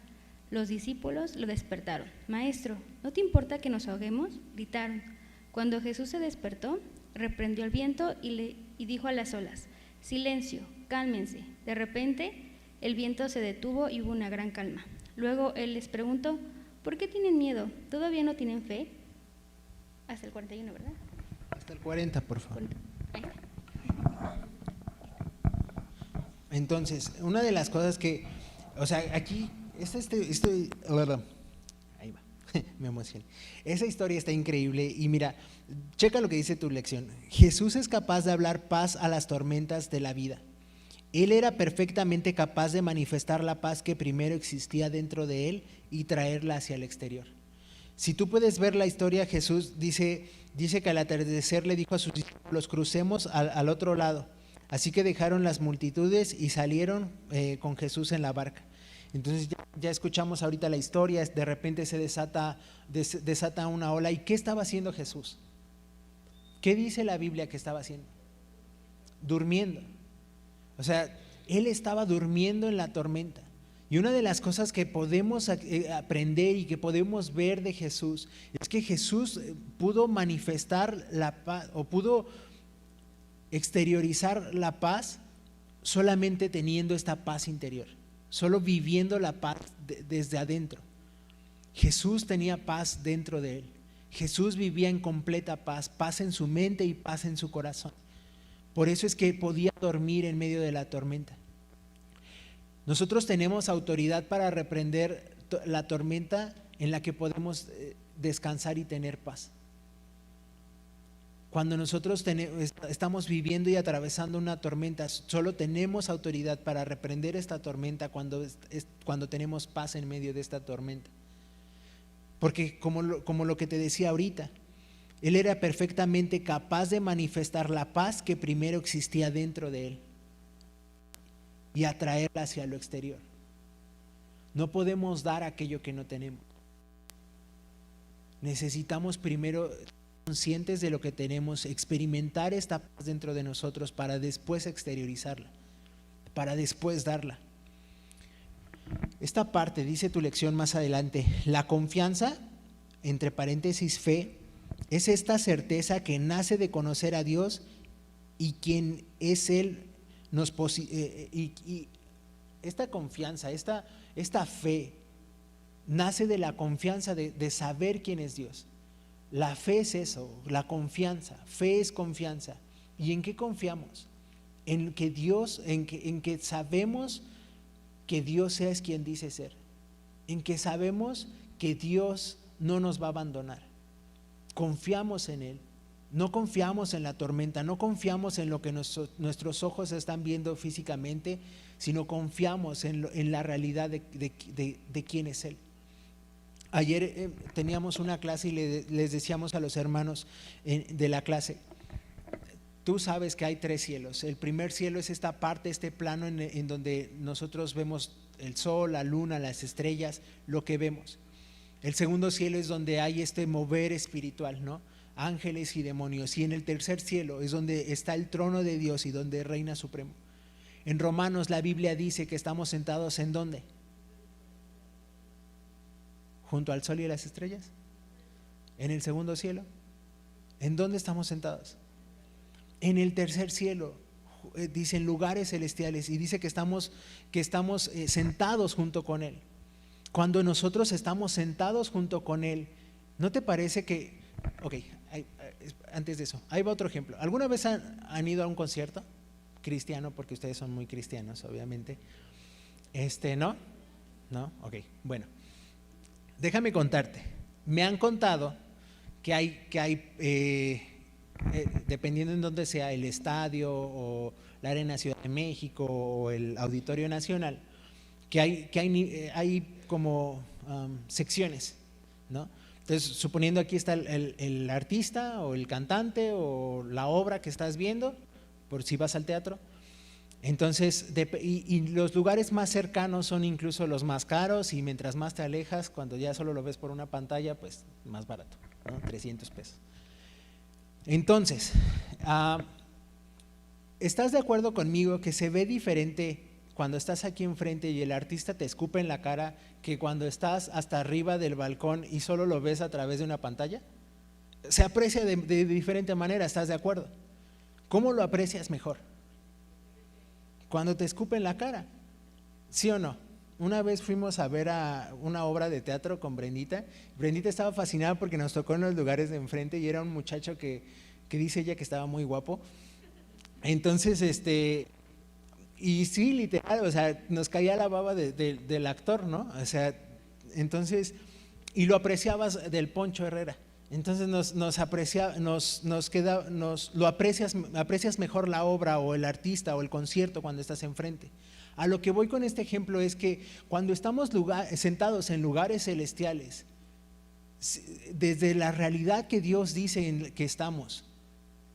Los discípulos lo despertaron. «Maestro, ¿no te importa que nos ahoguemos?», gritaron. Cuando Jesús se despertó, reprendió el viento y dijo a las olas: «Silencio, cálmense». De repente, el viento se detuvo y hubo una gran calma. Luego él les preguntó: «¿Por qué tienen miedo? ¿Todavía no tienen fe?». Hasta el 41, ¿verdad? Hasta el 40, por favor. Ahí. Entonces, una de las cosas que, o sea, aquí, ahí va, me emocioné. Esa historia está increíble y mira, checa lo que dice tu lección. Jesús es capaz de hablar paz a las tormentas de la vida. Él era perfectamente capaz de manifestar la paz que primero existía dentro de él y traerla hacia el exterior. Si tú puedes ver la historia, Jesús dice que al atardecer le dijo a sus discípulos: crucemos al otro lado. Así que dejaron las multitudes y salieron con Jesús en la barca. Entonces ya escuchamos ahorita la historia, de repente se desata una ola. ¿Y qué estaba haciendo Jesús? ¿Qué dice la Biblia que estaba haciendo? Durmiendo. O sea, él estaba durmiendo en la tormenta. Y una de las cosas que podemos aprender y que podemos ver de Jesús es que Jesús pudo manifestar la paz, o pudo exteriorizar la paz solamente teniendo esta paz interior, solo viviendo la paz desde adentro. Jesús tenía paz dentro de él. Jesús vivía en completa paz, paz en su mente y paz en su corazón. Por eso es que podía dormir en medio de la tormenta. Nosotros tenemos autoridad para reprender la tormenta en la que podemos descansar y tener paz. Cuando nosotros estamos viviendo y atravesando una tormenta, solo tenemos autoridad para reprender esta tormenta cuando tenemos paz en medio de esta tormenta. Porque como lo que te decía ahorita, él era perfectamente capaz de manifestar la paz que primero existía dentro de él y atraerla hacia lo exterior. No podemos dar aquello que no tenemos. Necesitamos primero ser conscientes de lo que tenemos, experimentar esta paz dentro de nosotros para después exteriorizarla, para después darla. Esta parte, dice tu lección más adelante, la confianza, entre paréntesis fe, es esta certeza que nace de conocer a Dios y quien es Él. Y esta confianza, esta fe, nace de la confianza de saber quién es Dios. La fe es eso, la confianza. Fe es confianza. ¿Y en qué confiamos? En que Dios, en que sabemos que Dios es quien dice ser, en que sabemos que Dios no nos va a abandonar. Confiamos en Él, no confiamos en la tormenta, no confiamos en lo que nuestros ojos están viendo físicamente, sino confiamos en la realidad de quién es Él. Ayer teníamos una clase y les decíamos a los hermanos de la clase, tú sabes que hay 3 cielos. El primer cielo es esta parte, este plano en donde nosotros vemos el sol, la luna, las estrellas, lo que vemos. El segundo cielo es donde hay este mover espiritual, ¿no? Ángeles y demonios. Y en el tercer cielo es donde está el trono de Dios y donde reina supremo. En Romanos la Biblia dice que estamos sentados ¿en dónde? Junto al sol y las estrellas. En el segundo cielo. ¿En dónde estamos sentados? En el tercer cielo, dice en lugares celestiales, y dice que estamos sentados junto con Él. Cuando nosotros estamos sentados junto con Él, ¿no te parece que, antes de eso, ahí va otro ejemplo? ¿Alguna vez han ido a un concierto cristiano? Porque ustedes son muy cristianos, obviamente. ¿No? ¿No? Ok, bueno. Déjame contarte. Me han contado que hay dependiendo en dónde sea, el estadio o la Arena Ciudad de México o el Auditorio Nacional, que hay como secciones, ¿no? Entonces, suponiendo aquí está el artista o el cantante o la obra que estás viendo, por si vas al teatro. Entonces, y los lugares más cercanos son incluso los más caros, y mientras más te alejas, cuando ya solo lo ves por una pantalla, pues más barato, ¿no? 300 pesos. Entonces, ¿estás de acuerdo conmigo que se ve diferente cuando estás aquí enfrente y el artista te escupe en la cara que cuando estás hasta arriba del balcón y solo lo ves a través de una pantalla? Se aprecia de diferente manera, ¿estás de acuerdo? ¿Cómo lo aprecias mejor? Cuando te escupe en la cara, ¿sí o no? Una vez fuimos a ver a una obra de teatro con Brendita. Brendita estaba fascinada porque nos tocó en los lugares de enfrente y era un muchacho que dice ella que estaba muy guapo. Entonces, y sí, literal, o sea, nos caía la baba del actor, ¿no? O sea, entonces, y lo apreciabas del Poncho Herrera. Entonces aprecias mejor la obra o el artista o el concierto cuando estás enfrente. A lo que voy con este ejemplo es que cuando estamos sentados en lugares celestiales, desde la realidad que Dios dice que estamos,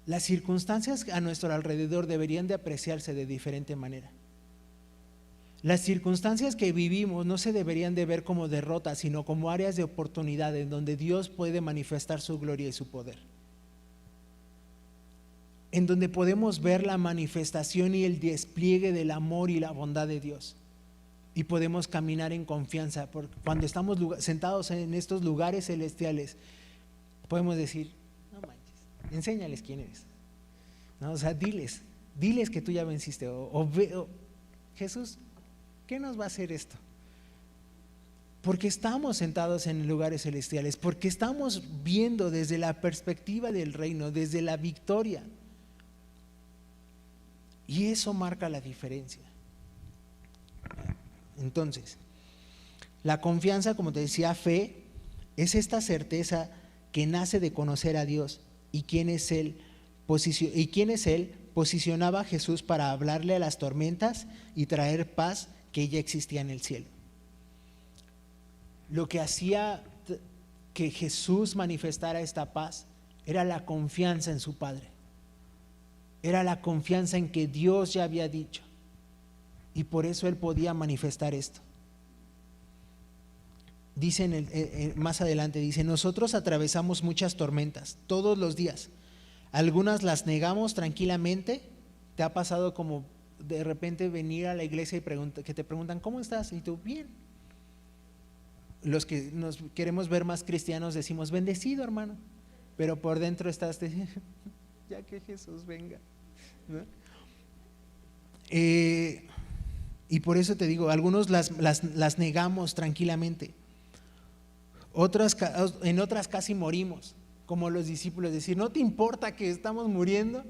las circunstancias a nuestro alrededor deberían de apreciarse de diferente manera. Las circunstancias que vivimos no se deberían de ver como derrotas, sino como áreas de oportunidad en donde Dios puede manifestar su gloria y su poder. En donde podemos ver la manifestación y el despliegue del amor y la bondad de Dios. Y podemos caminar en confianza. Porque cuando estamos sentados en estos lugares celestiales, podemos decir, no manches, enséñales quién eres. ¿No? O sea, diles que tú ya venciste. Jesús, ¿qué nos va a hacer esto? Porque estamos sentados en lugares celestiales, porque estamos viendo desde la perspectiva del reino, desde la victoria. Y eso marca la diferencia. Entonces, la confianza, como te decía, fe, es esta certeza que nace de conocer a Dios y quién es Él. Posicionaba a Jesús para hablarle a las tormentas y traer paz que ya existía en el cielo. Lo que hacía que Jesús manifestara esta paz era la confianza en su Padre, era la confianza en que Dios ya había dicho, y por eso Él podía manifestar esto. Dice más adelante, dice: nosotros atravesamos muchas tormentas todos los días, algunas las negamos tranquilamente. ¿Te ha pasado como de repente venir a la iglesia y que te preguntan ¿cómo estás? Y tú, bien. Los que nos queremos ver más cristianos decimos bendecido, hermano, pero por dentro estás ya que Jesús venga, ¿no? Y por eso te digo, algunos las negamos tranquilamente, en otras casi morimos, como los discípulos, decir, ¿no te importa que estamos muriendo?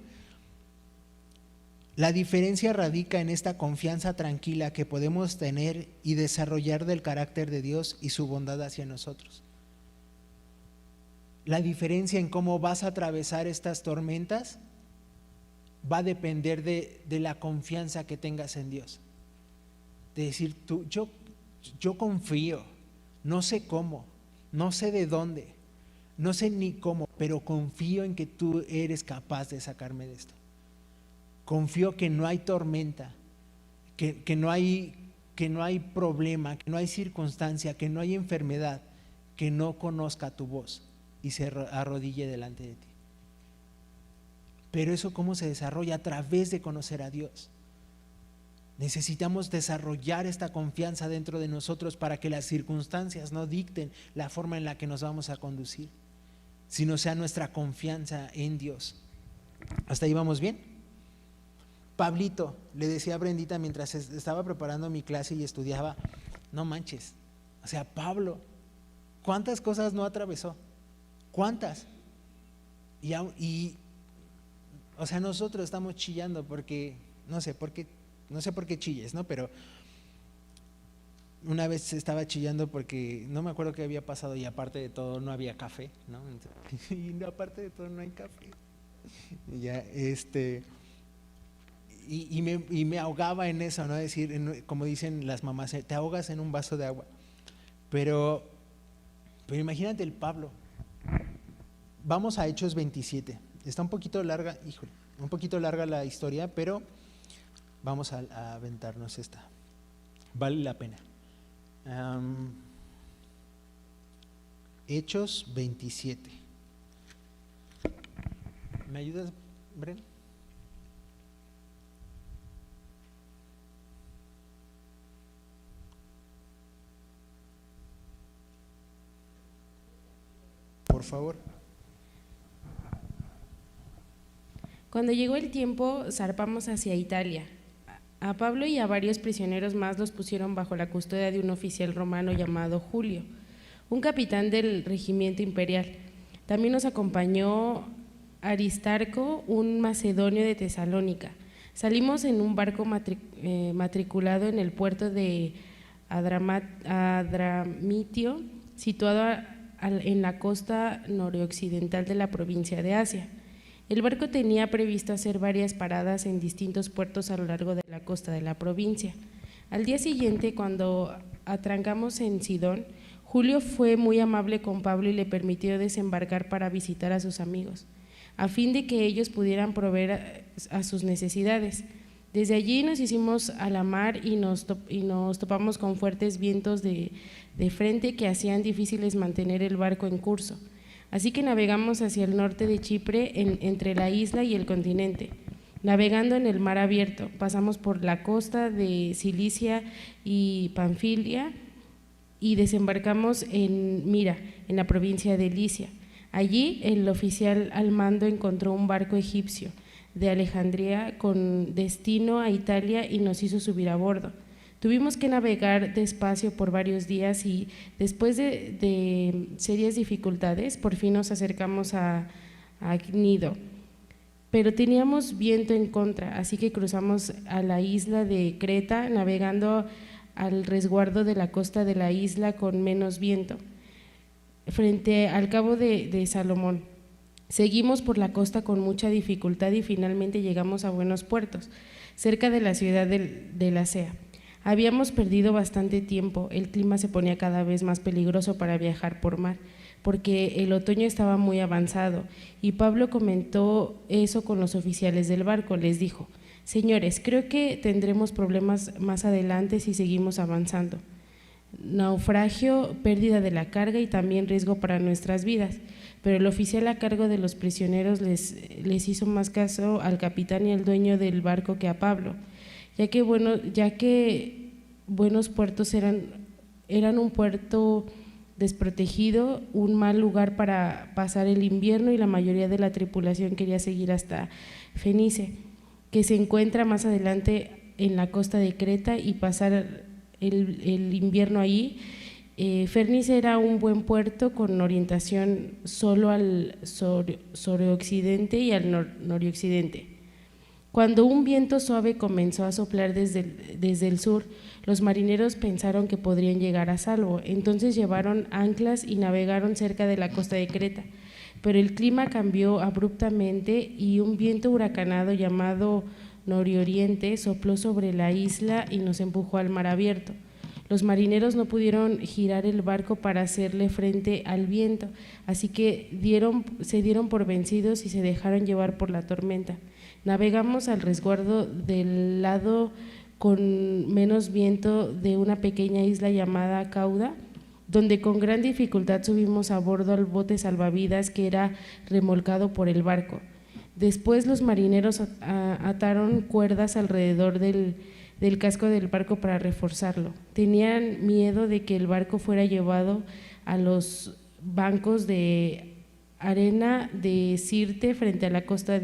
La diferencia radica en esta confianza tranquila que podemos tener y desarrollar del carácter de Dios y su bondad hacia nosotros. La diferencia en cómo vas a atravesar estas tormentas va a depender de la confianza que tengas en Dios. De decir, yo confío, no sé cómo, no sé de dónde, no sé ni cómo, pero confío en que tú eres capaz de sacarme de esto. Confío que no hay tormenta, que no hay problema, que no hay circunstancia, que no hay enfermedad que no conozca tu voz y se arrodille delante de ti. Pero eso, ¿cómo se desarrolla? A través de conocer a Dios. Necesitamos desarrollar esta confianza dentro de nosotros para que las circunstancias no dicten la forma en la que nos vamos a conducir, sino sea nuestra confianza en Dios. ¿Hasta ahí vamos bien? Pablito, le decía a Brendita mientras estaba preparando mi clase y estudiaba, no manches, o sea, Pablo, ¿cuántas cosas no atravesó? ¿Cuántas? Y o sea, nosotros estamos chillando porque, no sé por qué chilles, ¿no? Pero una vez estaba chillando porque no me acuerdo qué había pasado y aparte de todo no había café, ¿no? Y aparte de todo no hay café. Y ya, y me ahogaba en eso, ¿no? Decir, como dicen las mamás, te ahogas en un vaso de agua. Pero imagínate el Pablo. Vamos a Hechos 27. Está un poquito larga, un poquito larga la historia, pero vamos a aventarnos esta. Vale la pena. Hechos 27. ¿Me ayudas, Bren? Por favor. Cuando llegó el tiempo, zarpamos hacia Italia. A Pablo y a varios prisioneros más los pusieron bajo la custodia de un oficial romano llamado Julio, un capitán del regimiento imperial. También nos acompañó Aristarco, un macedonio de Tesalónica. Salimos en un barco matriculado en el puerto de Adramitio, situado en la costa noroccidental de la provincia de Asia. El barco tenía previsto hacer varias paradas en distintos puertos a lo largo de la costa de la provincia. Al día siguiente, cuando atrancamos en Sidón, Julio fue muy amable con Pablo y le permitió desembarcar para visitar a sus amigos, a fin de que ellos pudieran proveer a sus necesidades. Desde allí nos hicimos a la mar y nos topamos con fuertes vientos de frente que hacían difíciles mantener el barco en curso. Así que navegamos hacia el norte de Chipre, entre la isla y el continente. Navegando en el mar abierto, pasamos por la costa de Cilicia y Panfilia y desembarcamos en Mira, en la provincia de Licia. Allí el oficial al mando encontró un barco egipcio de Alejandría con destino a Italia y nos hizo subir a bordo. Tuvimos que navegar despacio por varios días y después de serias dificultades, por fin nos acercamos a Gnido. Pero teníamos viento en contra, así que cruzamos a la isla de Creta, navegando al resguardo de la costa de la isla con menos viento, frente al cabo de Salomón. Seguimos por la costa con mucha dificultad y finalmente llegamos a buenos puertos, cerca de la ciudad de Lasea. Habíamos perdido bastante tiempo, el clima se ponía cada vez más peligroso para viajar por mar, porque el otoño estaba muy avanzado, y Pablo comentó eso con los oficiales del barco. Les dijo: señores, creo que tendremos problemas más adelante si seguimos avanzando. Naufragio, pérdida de la carga y también riesgo para nuestras vidas. Pero el oficial a cargo de los prisioneros les hizo más caso al capitán y al dueño del barco que a Pablo, ya que buenos puertos eran un puerto desprotegido, un mal lugar para pasar el invierno, y la mayoría de la tripulación quería seguir hasta Fenice, que se encuentra más adelante en la costa de Creta, y pasar el invierno allí. Fenice era un buen puerto con orientación solo al suroccidente y al noroccidente. Cuando un viento suave comenzó a soplar desde el sur, los marineros pensaron que podrían llegar a salvo. Entonces llevaron anclas y navegaron cerca de la costa de Creta. Pero el clima cambió abruptamente y un viento huracanado llamado nororiente sopló sobre la isla y nos empujó al mar abierto. Los marineros no pudieron girar el barco para hacerle frente al viento, así que se dieron por vencidos y se dejaron llevar por la tormenta. Navegamos al resguardo del lado con menos viento de una pequeña isla llamada Cauda, donde con gran dificultad subimos a bordo al bote salvavidas que era remolcado por el barco. Después los marineros ataron cuerdas alrededor del casco del barco para reforzarlo. Tenían miedo de que el barco fuera llevado a los bancos de arena de Sirte frente a la costa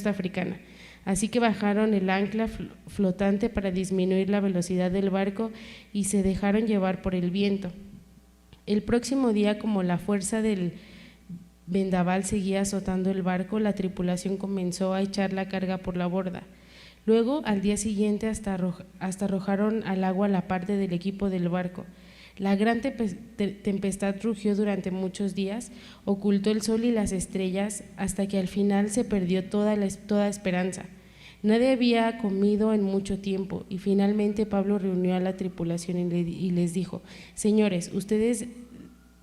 africana. Así que bajaron el ancla flotante para disminuir la velocidad del barco y se dejaron llevar por el viento. El próximo día, como la fuerza del vendaval seguía azotando el barco, la tripulación comenzó a echar la carga por la borda. Luego, al día siguiente, hasta arrojaron al agua la parte del equipo del barco. La gran tempestad rugió durante muchos días, ocultó el sol y las estrellas, hasta que al final se perdió toda esperanza. Nadie había comido en mucho tiempo, y finalmente Pablo reunió a la tripulación y les dijo: señores, ustedes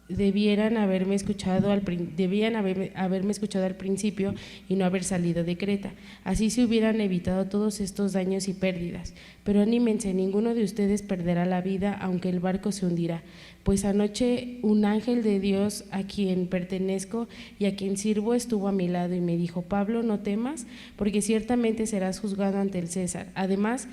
debían haberme escuchado al principio y no haber salido de Creta. Así se hubieran evitado todos estos daños y pérdidas. Pero anímense, ninguno de ustedes perderá la vida, aunque el barco se hundirá. Pues anoche un ángel de Dios a quien pertenezco y a quien sirvo estuvo a mi lado y me dijo: Pablo, no temas, porque ciertamente serás juzgado ante el César. Además,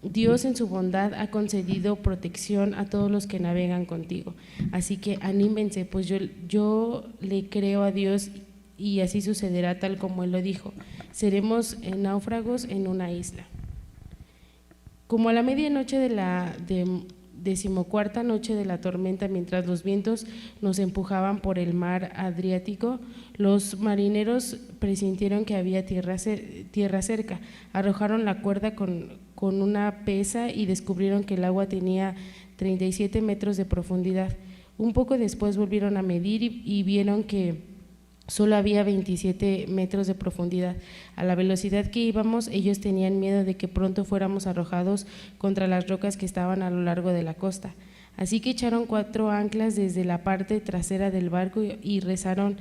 Dios en su bondad ha concedido protección a todos los que navegan contigo. Así que anímense, pues yo le creo a Dios y así sucederá tal como Él lo dijo. Seremos náufragos en una isla. Como a la medianoche de la 14ª noche de la tormenta, mientras los vientos nos empujaban por el mar Adriático, los marineros presintieron que había tierra cerca. Arrojaron la cuerda con una pesa y descubrieron que el agua tenía 37 metros de profundidad. Un poco después volvieron a medir y vieron que solo había 27 metros de profundidad. A la velocidad que íbamos, ellos tenían miedo de que pronto fuéramos arrojados contra las rocas que estaban a lo largo de la costa. Así que echaron 4 anclas desde la parte trasera del barco y rezaron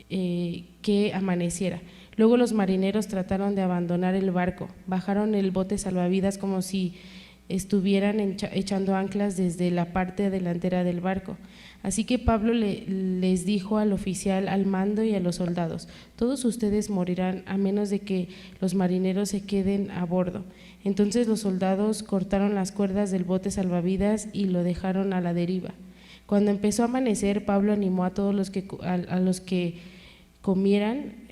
que amaneciera. Luego los marineros trataron de abandonar el barco, bajaron el bote salvavidas como si estuvieran echando anclas desde la parte delantera del barco. Así que Pablo les dijo al oficial al mando y a los soldados: todos ustedes morirán a menos de que los marineros se queden a bordo. Entonces los soldados cortaron las cuerdas del bote salvavidas y lo dejaron a la deriva. Cuando empezó a amanecer, Pablo animó a todos los que comieran,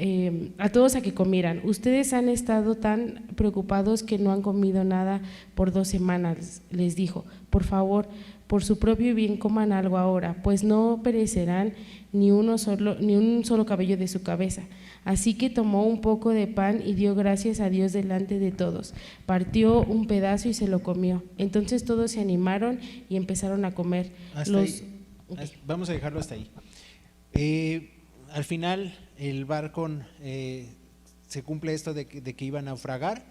a todos a que comieran. Ustedes han estado tan preocupados que no han comido nada por 2 semanas, les dijo. Por favor, por su propio bien coman algo ahora, pues no perecerán ni un solo cabello de su cabeza. Así que tomó un poco de pan y dio gracias a Dios delante de todos. Partió un pedazo y se lo comió. Entonces todos se animaron y empezaron a comer. Vamos a dejarlo hasta ahí. Al final el barco se cumple esto de que iban a naufragar.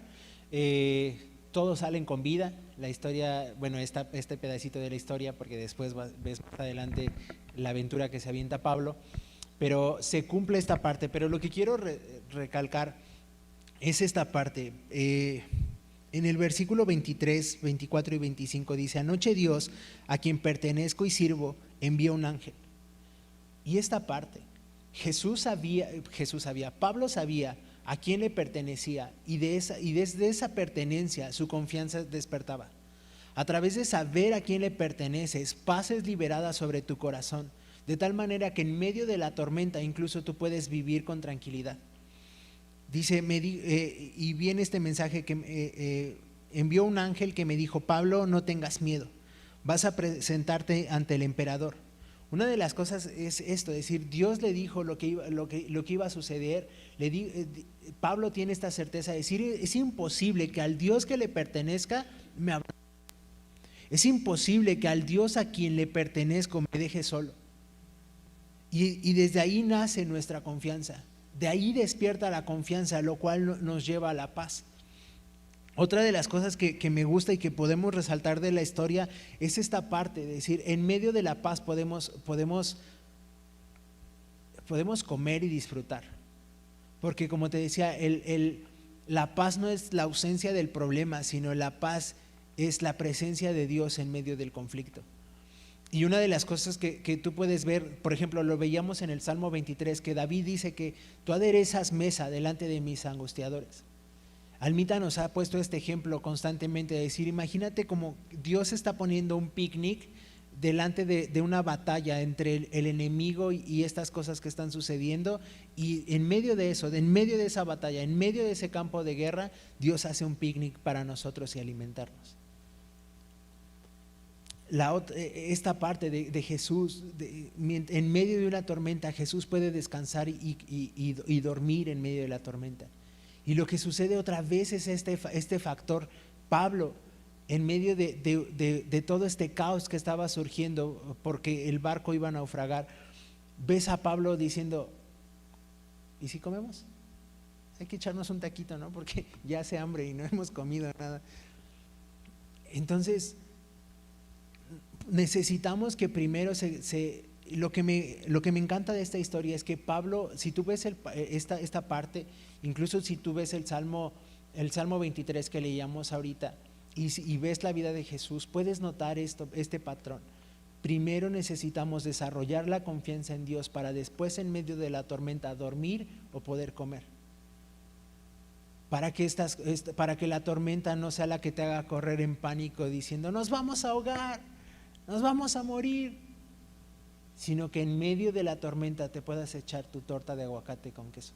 Todos salen con vida. La historia, bueno, este pedacito de la historia, porque después ves más adelante la aventura que se avienta Pablo, pero se cumple esta parte. Pero lo que quiero recalcar es esta parte. En el versículo 23, 24 y 25 dice: anoche Dios, a quien pertenezco y sirvo, envió un ángel. Y esta parte, Pablo sabía a quién le pertenecía, y desde esa pertenencia su confianza despertaba. A través de saber a quién le perteneces, paz es liberada sobre tu corazón, de tal manera que en medio de la tormenta incluso tú puedes vivir con tranquilidad. Dice, y viene este mensaje que envió un ángel que me dijo: Pablo, no tengas miedo, vas a presentarte ante el emperador. Una de las cosas es esto, es decir, Dios le dijo lo que iba a suceder. Pablo tiene esta certeza de decir: es imposible que al Dios que le pertenezca me abandone. Es imposible que al Dios a quien le pertenezco me deje solo. Y desde ahí nace nuestra confianza. De ahí despierta la confianza, lo cual nos lleva a la paz. Otra de las cosas que me gusta y que podemos resaltar de la historia es esta parte, de decir, en medio de la paz podemos comer y disfrutar. Porque como te decía, la paz no es la ausencia del problema, sino la paz es la presencia de Dios en medio del conflicto. Y una de las cosas que tú puedes ver, por ejemplo, lo veíamos en el Salmo 23, que David dice que tú aderezas mesa delante de mis angustiadores. Almita nos ha puesto este ejemplo constantemente de decir, imagínate como Dios está poniendo un picnic delante de una batalla entre el enemigo y estas cosas que están sucediendo, y en medio de eso, en medio de esa batalla, en medio de ese campo de guerra, Dios hace un picnic para nosotros y alimentarnos. Esta parte de Jesús, en medio de una tormenta, Jesús puede descansar y dormir en medio de la tormenta. Y lo que sucede otra vez es este factor. Pablo, en medio de todo este caos que estaba surgiendo porque el barco iba a naufragar, ves a Pablo diciendo: ¿y si comemos? Hay que echarnos un taquito, ¿no? Porque ya hace hambre y no hemos comido nada. Entonces necesitamos que primero lo que me encanta de esta historia es que Pablo, si tú ves esta parte, incluso si tú ves el Salmo 23 que leíamos ahorita y ves la vida de Jesús, puedes notar este patrón. Primero necesitamos desarrollar la confianza en Dios para después, en medio de la tormenta, dormir o poder comer. Para que la tormenta no sea la que te haga correr en pánico diciendo: nos vamos a ahogar, nos vamos a morir, sino que en medio de la tormenta te puedas echar tu torta de aguacate con queso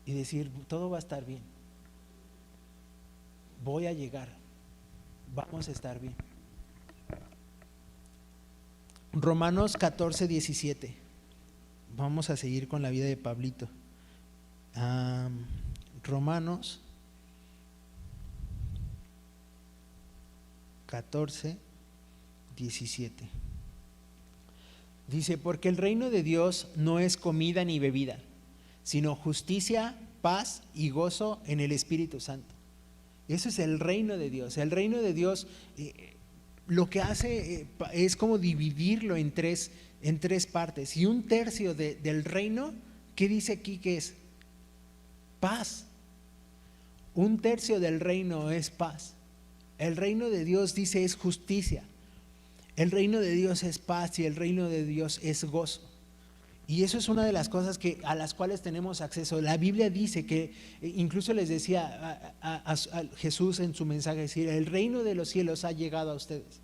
y decir: todo va a estar bien, voy a llegar, vamos a estar bien. Romanos 14, 17. Vamos a seguir con la vida de Pablito. Romanos 14, 17. Dice: porque el reino de Dios no es comida ni bebida, sino justicia, paz y gozo en el Espíritu Santo. Eso es el reino de Dios. El reino de Dios lo que hace es como dividirlo en tres partes. Y un tercio del reino, ¿qué dice aquí que es? Paz. Un tercio del reino es paz. El reino de Dios, dice, es justicia. El reino de Dios es paz y el reino de Dios es gozo. Y eso es una de las cosas a las cuales tenemos acceso. La Biblia dice que, incluso les decía a Jesús en su mensaje, decir: el reino de los cielos ha llegado a ustedes.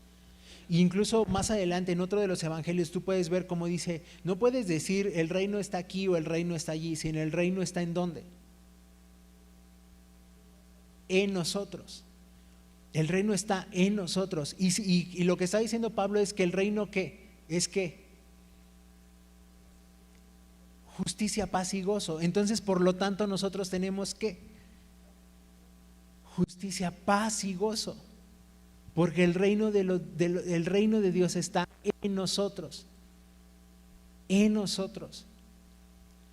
E incluso más adelante en otro de los evangelios tú puedes ver cómo dice, no puedes decir el reino está aquí o el reino está allí, sino el reino está ¿en dónde? En nosotros. El reino está en nosotros. Y lo que está diciendo Pablo es que el reino ¿qué? Es que justicia, paz y gozo. Entonces, por lo tanto, nosotros tenemos ¿qué? Justicia, paz y gozo. Porque el reino el reino de Dios está en nosotros. En nosotros.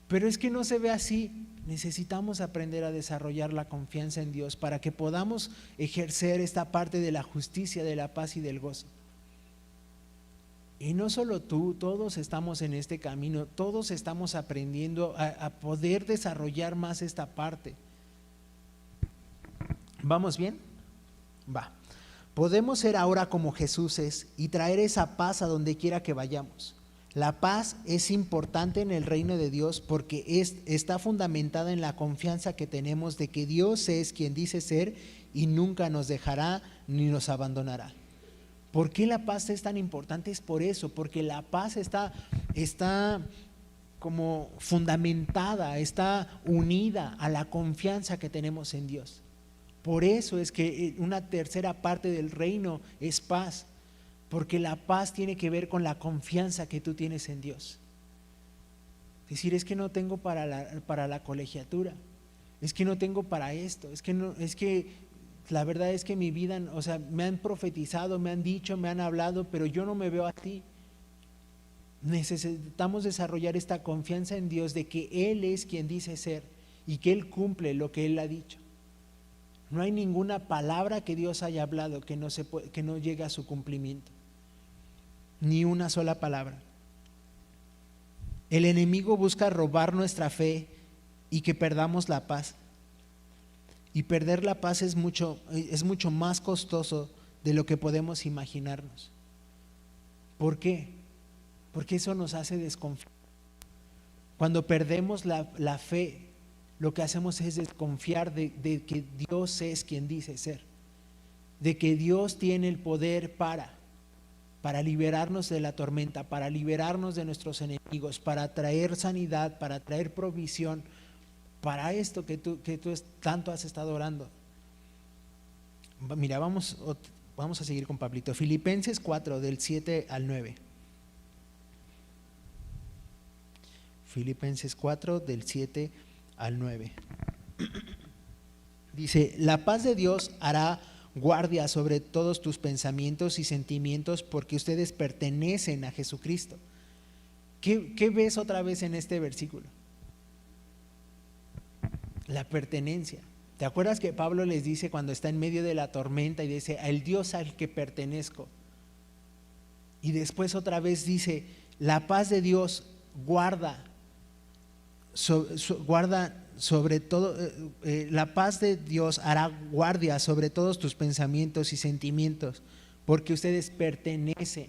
Pero es que no se ve así. Necesitamos aprender a desarrollar la confianza en Dios para que podamos ejercer esta parte de la justicia, de la paz y del gozo. Y no solo tú, todos estamos en este camino, todos estamos aprendiendo a poder desarrollar más esta parte. ¿Vamos bien? Va. Podemos ser ahora como Jesús es y traer esa paz a donde quiera que vayamos. La paz es importante en el reino de Dios porque está fundamentada en la confianza que tenemos de que Dios es quien dice ser y nunca nos dejará ni nos abandonará. ¿Por qué la paz es tan importante? Es por eso, porque la paz está como fundamentada, está unida a la confianza que tenemos en Dios. Por eso es que una tercera parte del reino es paz. Porque la paz tiene que ver con la confianza que tú tienes en Dios. Es decir, es que no tengo para la colegiatura, es que no tengo para esto, es que la verdad es que mi vida, o sea, me han profetizado, me han dicho, me han hablado, pero yo no me veo así. Necesitamos desarrollar esta confianza en Dios de que Él es quien dice ser y que Él cumple lo que Él ha dicho. No hay ninguna palabra que Dios haya hablado que no llegue a su cumplimiento. Ni una sola palabra. El enemigo busca robar nuestra fe y que perdamos la paz. Y perder la paz es mucho más costoso de lo que podemos imaginarnos. ¿Por qué? Porque eso nos hace desconfiar. Cuando perdemos la fe, lo que hacemos es desconfiar de que Dios es quien dice ser, de que Dios tiene el poder para liberarnos de la tormenta, para liberarnos de nuestros enemigos, para traer sanidad, para traer provisión, para esto que tú tanto has estado orando. Mira, vamos a seguir con Pablito. Filipenses 4, del 7 al 9. Filipenses 4, del 7 al 9. Dice, la paz de Dios hará guardia sobre todos tus pensamientos y sentimientos porque ustedes pertenecen a Jesucristo. ¿Qué ves otra vez en este versículo? La pertenencia. ¿Te acuerdas que Pablo les dice cuando está en medio de la tormenta y dice, al Dios al que pertenezco? Y después otra vez dice, la paz de Dios guarda sobre todo, la paz de Dios hará guardia sobre todos tus pensamientos y sentimientos, porque ustedes pertenecen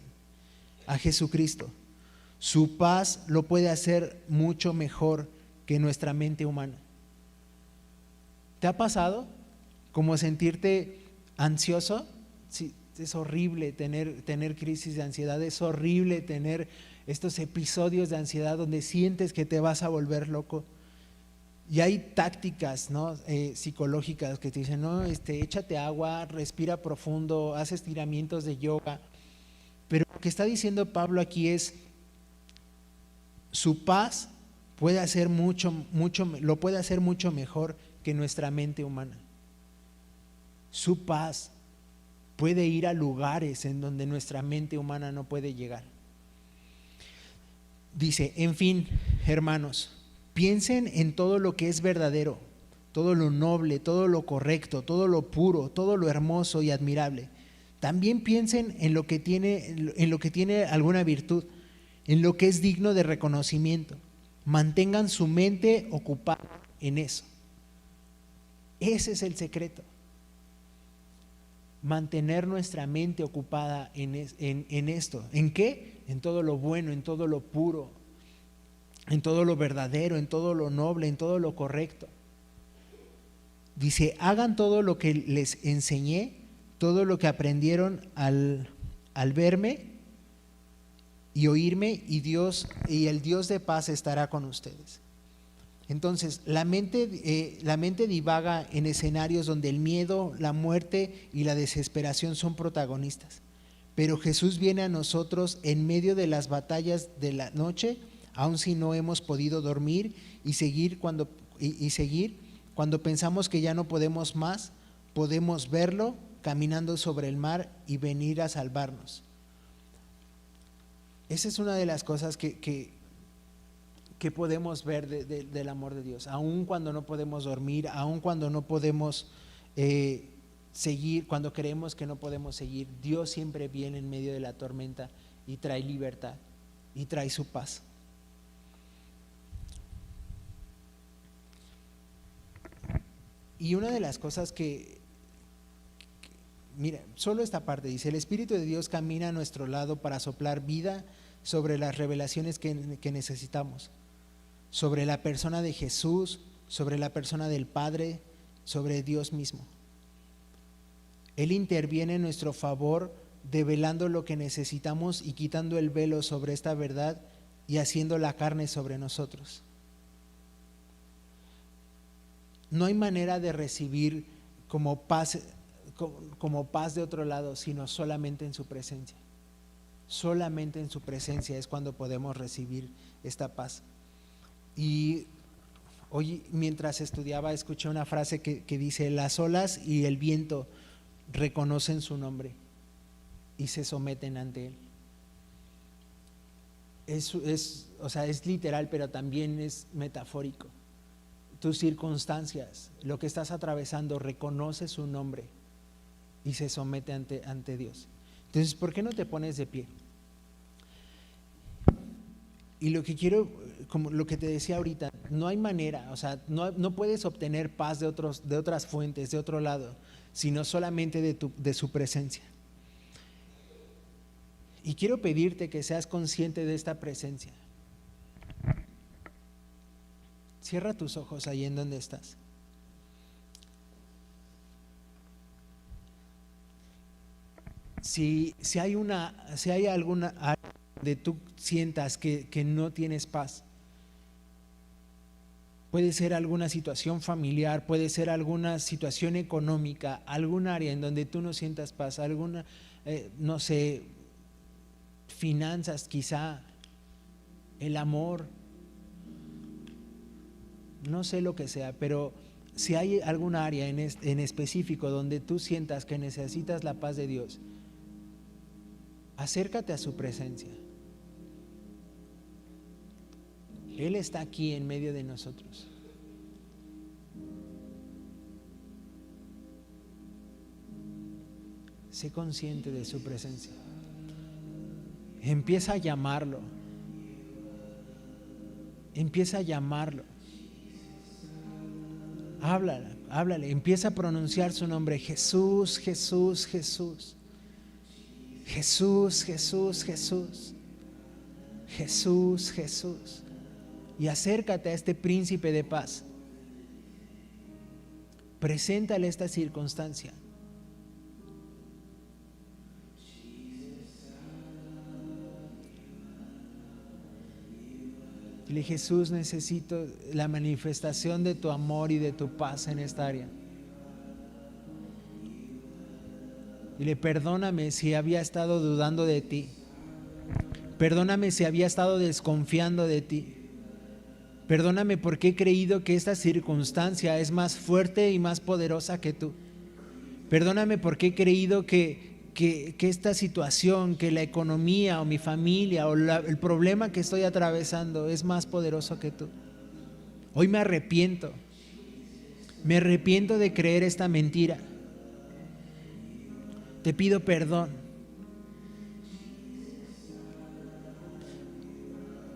a Jesucristo. Su paz lo puede hacer mucho mejor que nuestra mente humana. ¿Te ha pasado como sentirte ansioso? Sí, es horrible tener crisis de ansiedad, es horrible tener estos episodios de ansiedad donde sientes que te vas a volver loco. Y hay tácticas, ¿no? Psicológicas que te dicen, no, échate agua, respira profundo, haz estiramientos de yoga. Pero lo que está diciendo Pablo aquí es, su paz puede hacer lo puede hacer mucho mejor que nuestra mente humana. Su paz puede ir a lugares en donde nuestra mente humana no puede llegar. Dice, en fin, hermanos, piensen en todo lo que es verdadero, todo lo noble, todo lo correcto, todo lo puro, todo lo hermoso y admirable. También piensen en lo que tiene alguna virtud, en lo que es digno de reconocimiento. Mantengan su mente ocupada en eso. Ese es el secreto. Mantener nuestra mente ocupada en esto. ¿En qué? En todo lo bueno, en todo lo puro, en todo lo verdadero, en todo lo noble, en todo lo correcto. Dice, hagan todo lo que les enseñé, todo lo que aprendieron al al verme y oírme, y el Dios de paz estará con ustedes. Entonces, la mente divaga en escenarios donde el miedo, la muerte y la desesperación son protagonistas. Pero Jesús viene a nosotros en medio de las batallas de la noche, aun si no hemos podido dormir, y seguir cuando pensamos que ya no podemos más, podemos verlo caminando sobre el mar y venir a salvarnos. Esa es una de las cosas que podemos ver del amor de Dios, aun cuando no podemos dormir, aun cuando no podemos seguir, cuando creemos que no podemos seguir. Dios siempre viene en medio de la tormenta y trae libertad y trae su paz. Y una de las cosas mira, solo esta parte dice: el Espíritu de Dios camina a nuestro lado para soplar vida sobre las revelaciones que necesitamos, sobre la persona de Jesús, sobre la persona del Padre, sobre Dios mismo. Él interviene en nuestro favor, develando lo que necesitamos y quitando el velo sobre esta verdad y haciendo la carne sobre nosotros. No hay manera de recibir como paz de otro lado, sino solamente en su presencia. Solamente en su presencia es cuando podemos recibir esta paz. Y hoy, mientras estudiaba, escuché una frase que dice: las olas y el viento reconocen su nombre y se someten ante él. Es literal, pero también es metafórico. Tus circunstancias, lo que estás atravesando, reconoce su nombre y se somete ante Dios. Entonces, ¿por qué no te pones de pie? Y lo que quiero, como lo que te decía ahorita, no hay manera, no puedes obtener paz de otras fuentes, de otro lado, sino solamente de su presencia. Y quiero pedirte que seas consciente de esta presencia. Cierra tus ojos ahí en donde estás. Si hay alguna área donde tú sientas que no tienes paz, puede ser alguna situación familiar, puede ser alguna situación económica, algún área en donde tú no sientas paz, alguna, no sé, finanzas quizá, el amor, no sé lo que sea, pero si hay alguna área en específico donde tú sientas que necesitas la paz de Dios, acércate a su presencia. Él está aquí en medio de nosotros. Sé consciente de su presencia. Empieza a llamarlo. Empieza a llamarlo. Háblale, empieza a pronunciar su nombre: Jesús, Jesús, Jesús. Jesús, Jesús, Jesús. Jesús, Jesús. Y acércate a este príncipe de paz. Preséntale esta circunstancia. Dile: Jesús, necesito la manifestación de tu amor y de tu paz en esta área. Dile: perdóname si había estado dudando de ti. Perdóname si había estado desconfiando de ti. Perdóname porque he creído que esta circunstancia es más fuerte y más poderosa que tú. Perdóname porque he creído que esta situación, que la economía o mi familia o el problema que estoy atravesando es más poderoso que tú. Hoy me arrepiento de creer esta mentira. Te pido perdón.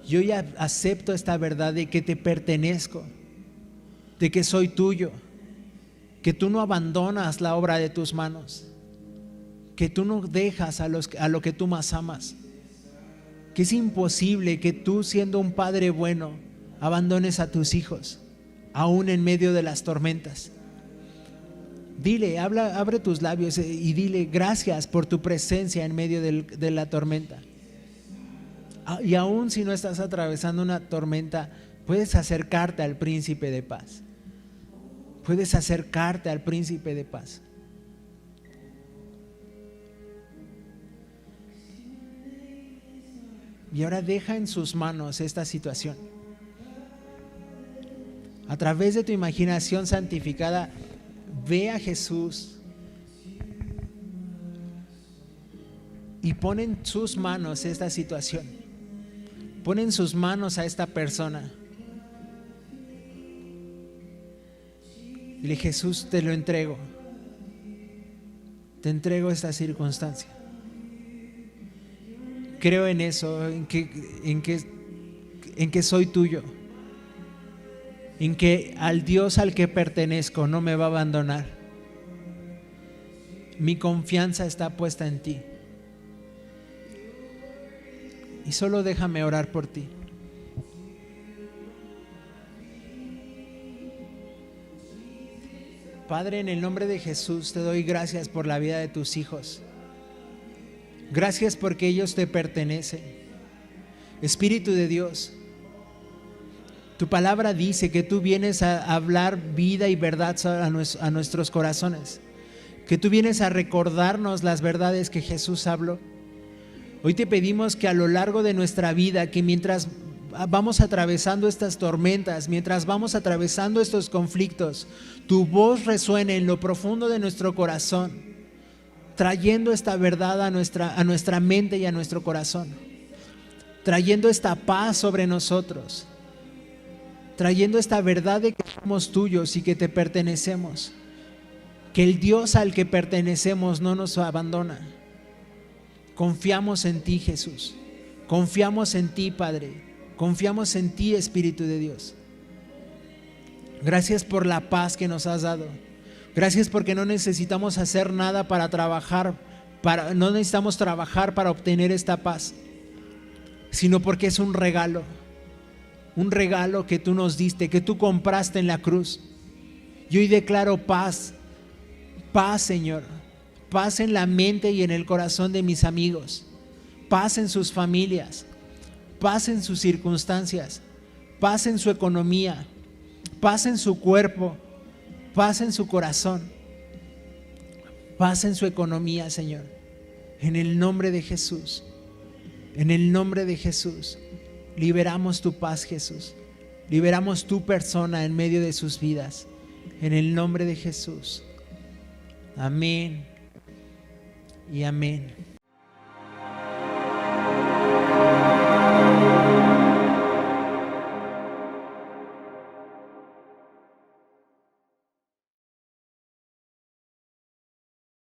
Yo ya acepto esta verdad de que te pertenezco, de que soy tuyo, que tú no abandonas la obra de tus manos, que tú no dejas a lo que tú más amas, que es imposible que tú, siendo un padre bueno, abandones a tus hijos, aún en medio de las tormentas. Dile, abre tus labios y dile gracias por tu presencia en medio de la tormenta. Y aún si no estás atravesando una tormenta, puedes acercarte al príncipe de paz. Puedes acercarte al príncipe de paz. Y ahora deja en sus manos esta situación. A través de tu imaginación santificada, ve a Jesús y pon en sus manos esta situación. Pon en sus manos a esta persona. Dile: Jesús, te lo entrego. Te entrego esta circunstancia. Creo en eso, en que soy tuyo. En que al Dios al que pertenezco no me va a abandonar. Mi confianza está puesta en ti. Y solo déjame orar por ti. Padre, en el nombre de Jesús te doy gracias por la vida de tus hijos. Gracias porque ellos te pertenecen. Espíritu de Dios, tu palabra dice que tú vienes a hablar vida y verdad a nuestros corazones, que tú vienes a recordarnos las verdades que Jesús habló. Hoy te pedimos que a lo largo de nuestra vida, que mientras vamos atravesando estas tormentas, mientras vamos atravesando estos conflictos, tu voz resuene en lo profundo de nuestro corazón, trayendo esta verdad a nuestra mente y a nuestro corazón, trayendo esta paz sobre nosotros, trayendo esta verdad de que somos tuyos y que te pertenecemos, que el Dios al que pertenecemos no nos abandona. Confiamos en ti, Jesús. Confiamos en ti, Padre. Confiamos en ti, Espíritu de Dios. Gracias por la paz que nos has dado. Gracias porque no necesitamos hacer nada para trabajar, no necesitamos trabajar para obtener esta paz, sino porque es un regalo que tú nos diste, que tú compraste en la cruz. Y hoy declaro paz, paz, Señor, paz en la mente y en el corazón de mis amigos, paz en sus familias, paz en sus circunstancias, paz en su economía, paz en su cuerpo, paz en su corazón, paz en su economía, Señor. En el nombre de Jesús, en el nombre de Jesús, liberamos tu paz, Jesús. Liberamos tu persona en medio de sus vidas. En el nombre de Jesús. Amén y amén.